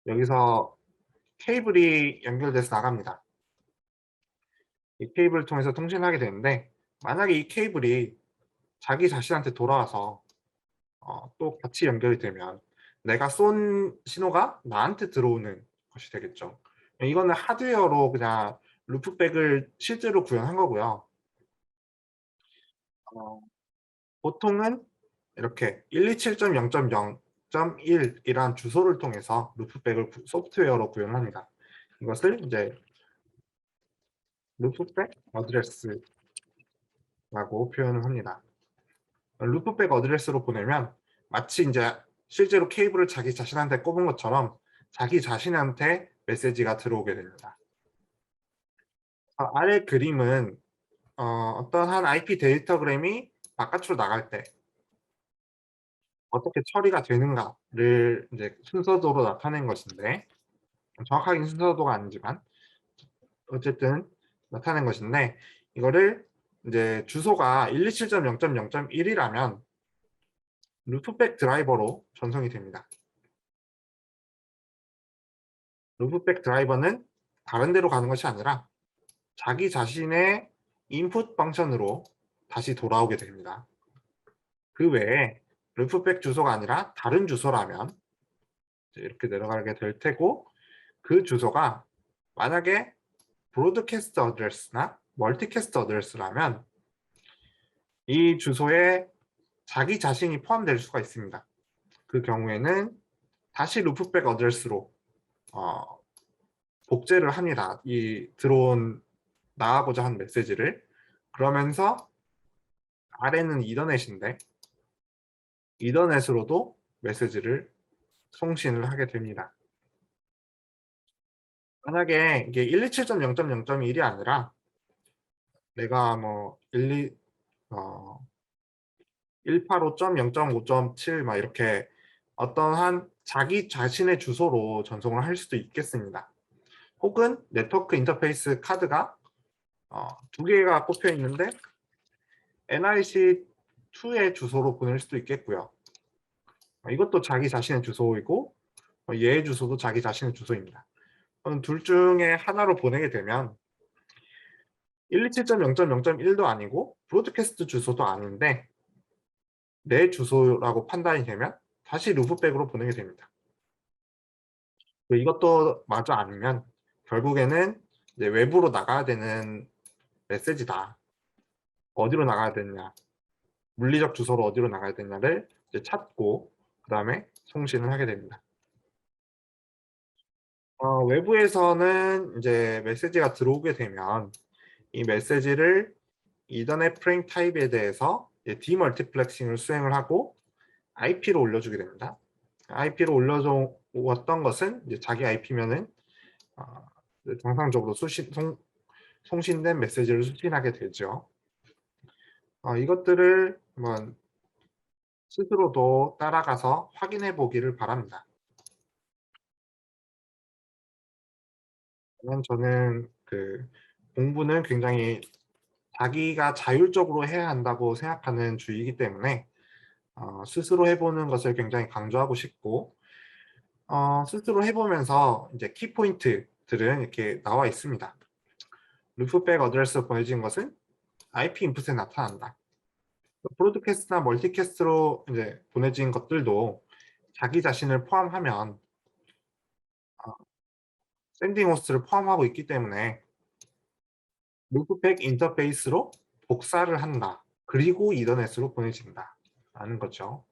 여기서 케이블이 연결돼서 나갑니다. 이 케이블을 통해서 통신하게 되는데 만약에 이 케이블이 자기 자신한테 돌아와서 또 같이 연결이 되면 내가 쏜 신호가 나한테 들어오는 것이 되겠죠. 이거는 하드웨어로 그냥 루프백을 실제로 구현한 거고요. 어, 보통은 이렇게 127.0.0.1이란 주소를 통해서 루프백을 소프트웨어로 구현합니다. 이것을 이제 루프백 어드레스라고 표현을 합니다. 루프백 어드레스로 보내면 마치 이제 실제로 케이블을 자기 자신한테 꼽은 것처럼 자기 자신한테 메시지가 들어오게 됩니다. 아래 그림은 어떤 한 IP 데이터그램이 바깥으로 나갈 때 어떻게 처리가 되는가를 이제 순서도로 나타낸 것인데 정확하게 순서도가 아니지만 어쨌든 나타낸 것인데 이거를 이제 주소가 127.0.0.1이라면 루프백 드라이버로 전송이 됩니다. 루프백 드라이버는 다른 데로 가는 것이 아니라 자기 자신의 인풋 펑션으로 다시 돌아오게 됩니다. 그 외에 루프백 주소가 아니라 다른 주소라면 이렇게 내려가게 될 테고 그 주소가 만약에 브로드캐스트 어드레스나 멀티캐스트 어드레스라면 이 주소에 자기 자신이 포함될 수가 있습니다. 그 경우에는 다시 루프백 어드레스로 복제를 합니다. 이 들어온 나가고자 한 메시지를. 그러면서 아래는 이더넷인데 이더넷으로도 메시지를 송신을 하게 됩니다. 만약에 이게 127.0.0.1이 아니라 내가 뭐 185.0.5.7 막 이렇게 어떠한 자기 자신의 주소로 전송을 할 수도 있겠습니다. 혹은 네트워크 인터페이스 카드가 두 개가 꼽혀 있는데 NIC2의 주소로 보낼 수도 있겠고요. 이것도 자기 자신의 주소이고 얘의 주소도 자기 자신의 주소입니다. 둘 중에 하나로 보내게 되면 127.0.0.1도 아니고 브로드캐스트 주소도 아닌데 내 주소라고 판단이 되면 다시 루프백으로 보내게 됩니다. 이것도 마저 않으면 결국에는 이제 외부로 나가야 되는 메시지다. 어디로 나가야 되느냐, 물리적 주소로 어디로 나가야 되냐를 이제 찾고 그 다음에 송신을 하게 됩니다. 외부에서는 이제 메시지가 들어오게 되면 이 메시지를 이더넷 프레임 타입에 대해서 디멀티플렉싱을 수행을 하고 IP로 올려주게 됩니다. IP로 올려줘 왔던 것은 이제 자기 IP면은 정상적으로 송신된 메시지를 수신하게 되죠. 이것들을 한번 스스로도 따라가서 확인해 보기를 바랍니다. 저는 공부는 굉장히 자기가 자율적으로 해야 한다고 생각하는 주의이기 때문에 스스로 해보는 것을 굉장히 강조하고 싶고, 스스로 해보면서 이제 키포인트들은 이렇게 나와 있습니다. 루프백 어드레스로 보내진 것은 IP 인풋에 나타난다. 브로드캐스트나 멀티캐스트로 이제 보내진 것들도 자기 자신을 포함하면 샌딩 호스트를 포함하고 있기 때문에 루프백 인터페이스로 복사를 한다. 그리고 이더넷으로 보내진다. 라는 거죠.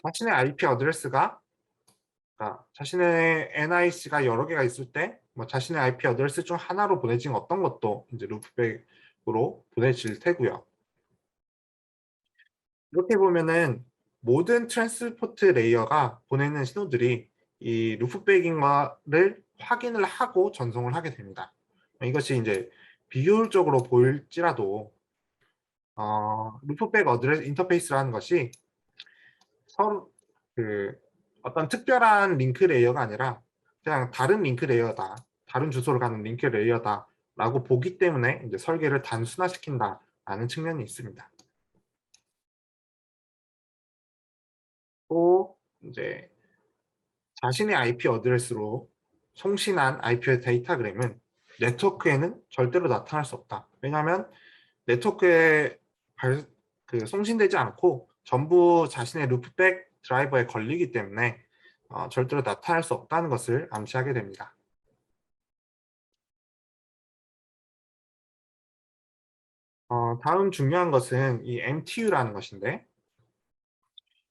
자신의 IP 어드레스가 자신의 NIC가 여러 개가 있을 때 자신의 IP 어드레스 중 하나로 보내진 어떤 것도 이제 루프백으로 보내질 테고요. 이렇게 보면은 모든 트랜스포트 레이어가 보내는 신호들이 이 루프백인가를 확인을 하고 전송을 하게 됩니다. 이것이 이제 비효율적으로 보일지라도 루프백 어드레스 인터페이스라는 것이 서로 어떤 특별한 링크 레이어가 아니라 그냥 다른 링크 레이어다, 다른 주소를 가는 링크 레이어다 라고 보기 때문에 이제 설계를 단순화시킨다라는 측면이 있습니다. 또 이제 자신의 IP 어드레스로 송신한 IP의 데이터그램은 네트워크에는 절대로 나타날 수 없다. 왜냐하면 네트워크에 송신되지 않고 전부 자신의 루프백 드라이버에 걸리기 때문에 절대로 나타날 수 없다는 것을 암시하게 됩니다. 다음 중요한 것은 이 MTU라는 것인데,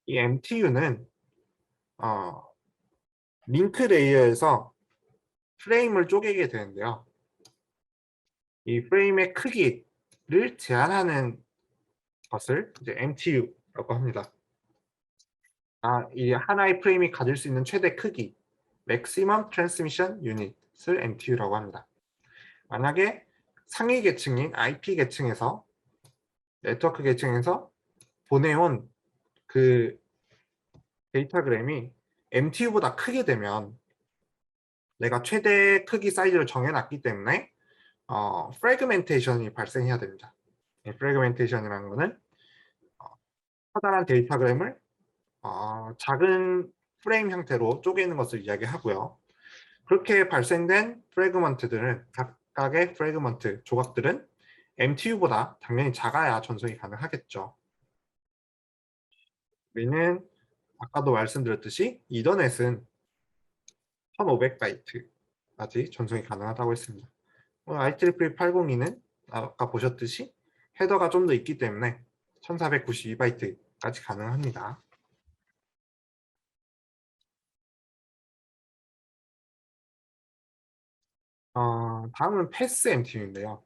이 MTU는 링크 레이어에서 프레임을 쪼개게 되는데요. 이 프레임의 크기를 제한하는 것을 이제 MTU라고 합니다. 이 하나의 프레임이 가질 수 있는 최대 크기, Maximum Transmission Unit을 MTU라고 합니다. 만약에 상위 계층인 IP 계층에서, 네트워크 계층에서 보내온 그 데이터그램이 MTU보다 크게 되면 내가 최대 크기 사이즈를 정해놨기 때문에 프래그멘테이션이 발생해야 됩니다. 프래그멘테이션이라는 것은 커다란 데이터그램을 작은 프레임 형태로 쪼개는 것을 이야기하고요. 그렇게 발생된 프래그먼트들은, 각각의 프래그먼트 조각들은 MTU보다 당연히 작아야 전송이 가능하겠죠. 우리는 아까도 말씀드렸듯이 이더넷은 1500바이트까지 전송이 가능하다고 했습니다. IEEE 802는 아까 보셨듯이 헤더가 좀 더 있기 때문에 1492바이트까지 가능합니다. 다음은 패스 MTU인데요.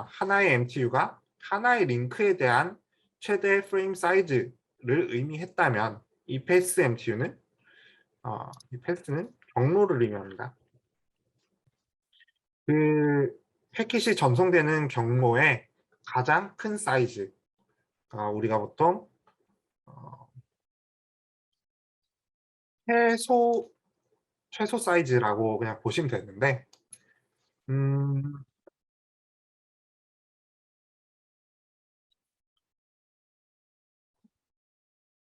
하나의 MTU가 하나의 링크에 대한 최대 프레임 사이즈를 의미했다면 이 패스 MTU는 이 패스는 경로를 의미합니다. 그 패킷이 전송되는 경로의 가장 큰 사이즈, 우리가 보통 최소 사이즈라고 그냥 보시면 되는데, 음,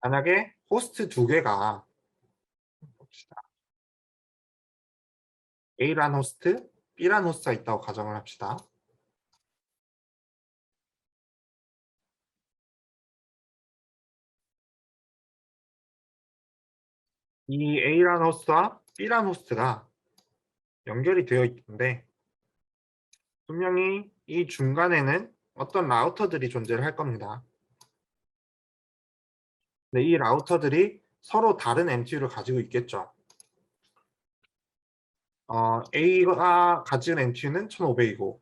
만약에 호스트 두 개가 봅시다. A란 호스트, B란 호스트가 있다고 가정을 합시다. 이 A라는 호스트와 B라는 호스트가 연결이 되어 있는데 분명히 이 중간에는 어떤 라우터들이 존재를 할 겁니다. 근데 이 라우터들이 서로 다른 MTU를 가지고 있겠죠. A가 가진 MTU는 1500이고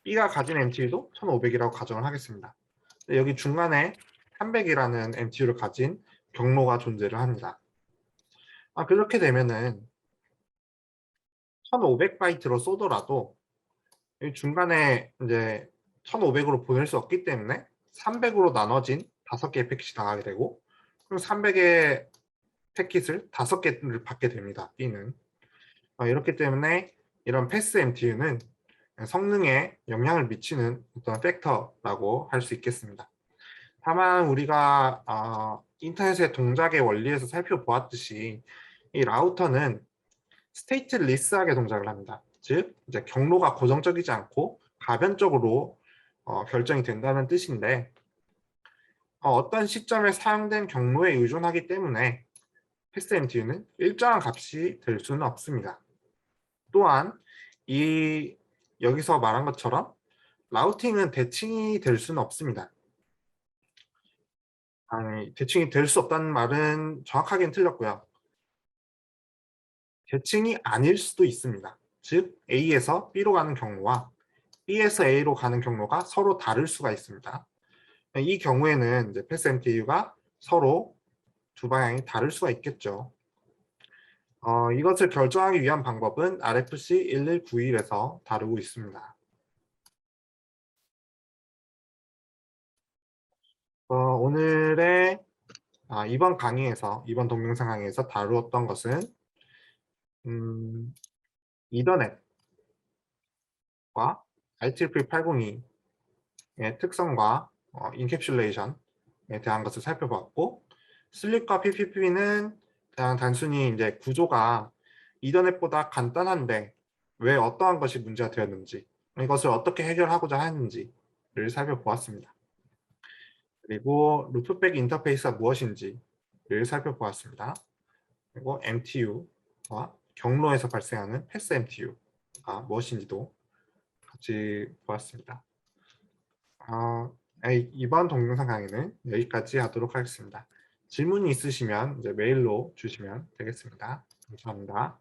B가 가진 MTU도 1500이라고 가정을 하겠습니다. 여기 중간에 300이라는 MTU를 가진 경로가 존재를 합니다. 그렇게 되면은 1500바이트로 쏘더라도 이 중간에 이제 1500으로 보낼 수 없기 때문에 300으로 나눠진 5개의 패킷이 나가게 되고 그럼 300의 패킷을 5개를 받게 됩니다. B는. 이렇기 때문에 이런 패스 MTU는 성능에 영향을 미치는 어떤 팩터라고 할 수 있겠습니다. 다만 우리가 인터넷의 동작의 원리에서 살펴보았듯이 이 라우터는 스테이트리스하게 동작을 합니다. 즉 이제 경로가 고정적이지 않고 가변적으로 결정이 된다는 뜻인데 어떤 시점에 사용된 경로에 의존하기 때문에 패스MTU는 일정한 값이 될 수는 없습니다. 또한 이 여기서 말한 것처럼 라우팅은 대칭이 될 수는 없습니다. 아니, 대칭이 될 수 없다는 말은 정확하게는 틀렸고요. 대칭이 아닐 수도 있습니다. 즉 A에서 B로 가는 경로와 B에서 A로 가는 경로가 서로 다를 수가 있습니다. 이 경우에는 이제 패스 MTU가 서로 두 방향이 다를 수가 있겠죠. 이것을 결정하기 위한 방법은 RFC 1191에서 다루고 있습니다. 오늘의 이번 강의에서 이번 동영상 강의에서 다루었던 것은 이더넷과 IEEE 802의 특성과 인캡슐레이션에 대한 것을 살펴봤고 슬립과 PPP는 그냥 단순히 이제 구조가 이더넷보다 간단한데 왜 어떠한 것이 문제가 되었는지 이것을 어떻게 해결하고자 하는지를 살펴보았습니다. 그리고 루프백 인터페이스가 무엇인지를 살펴보았습니다. 그리고 MTU와 경로에서 발생하는 패스 MTU가 무엇인지도 같이 보았습니다. 이번 동영상 강의는 여기까지 하도록 하겠습니다. 질문이 있으시면 이제 메일로 주시면 되겠습니다. 감사합니다.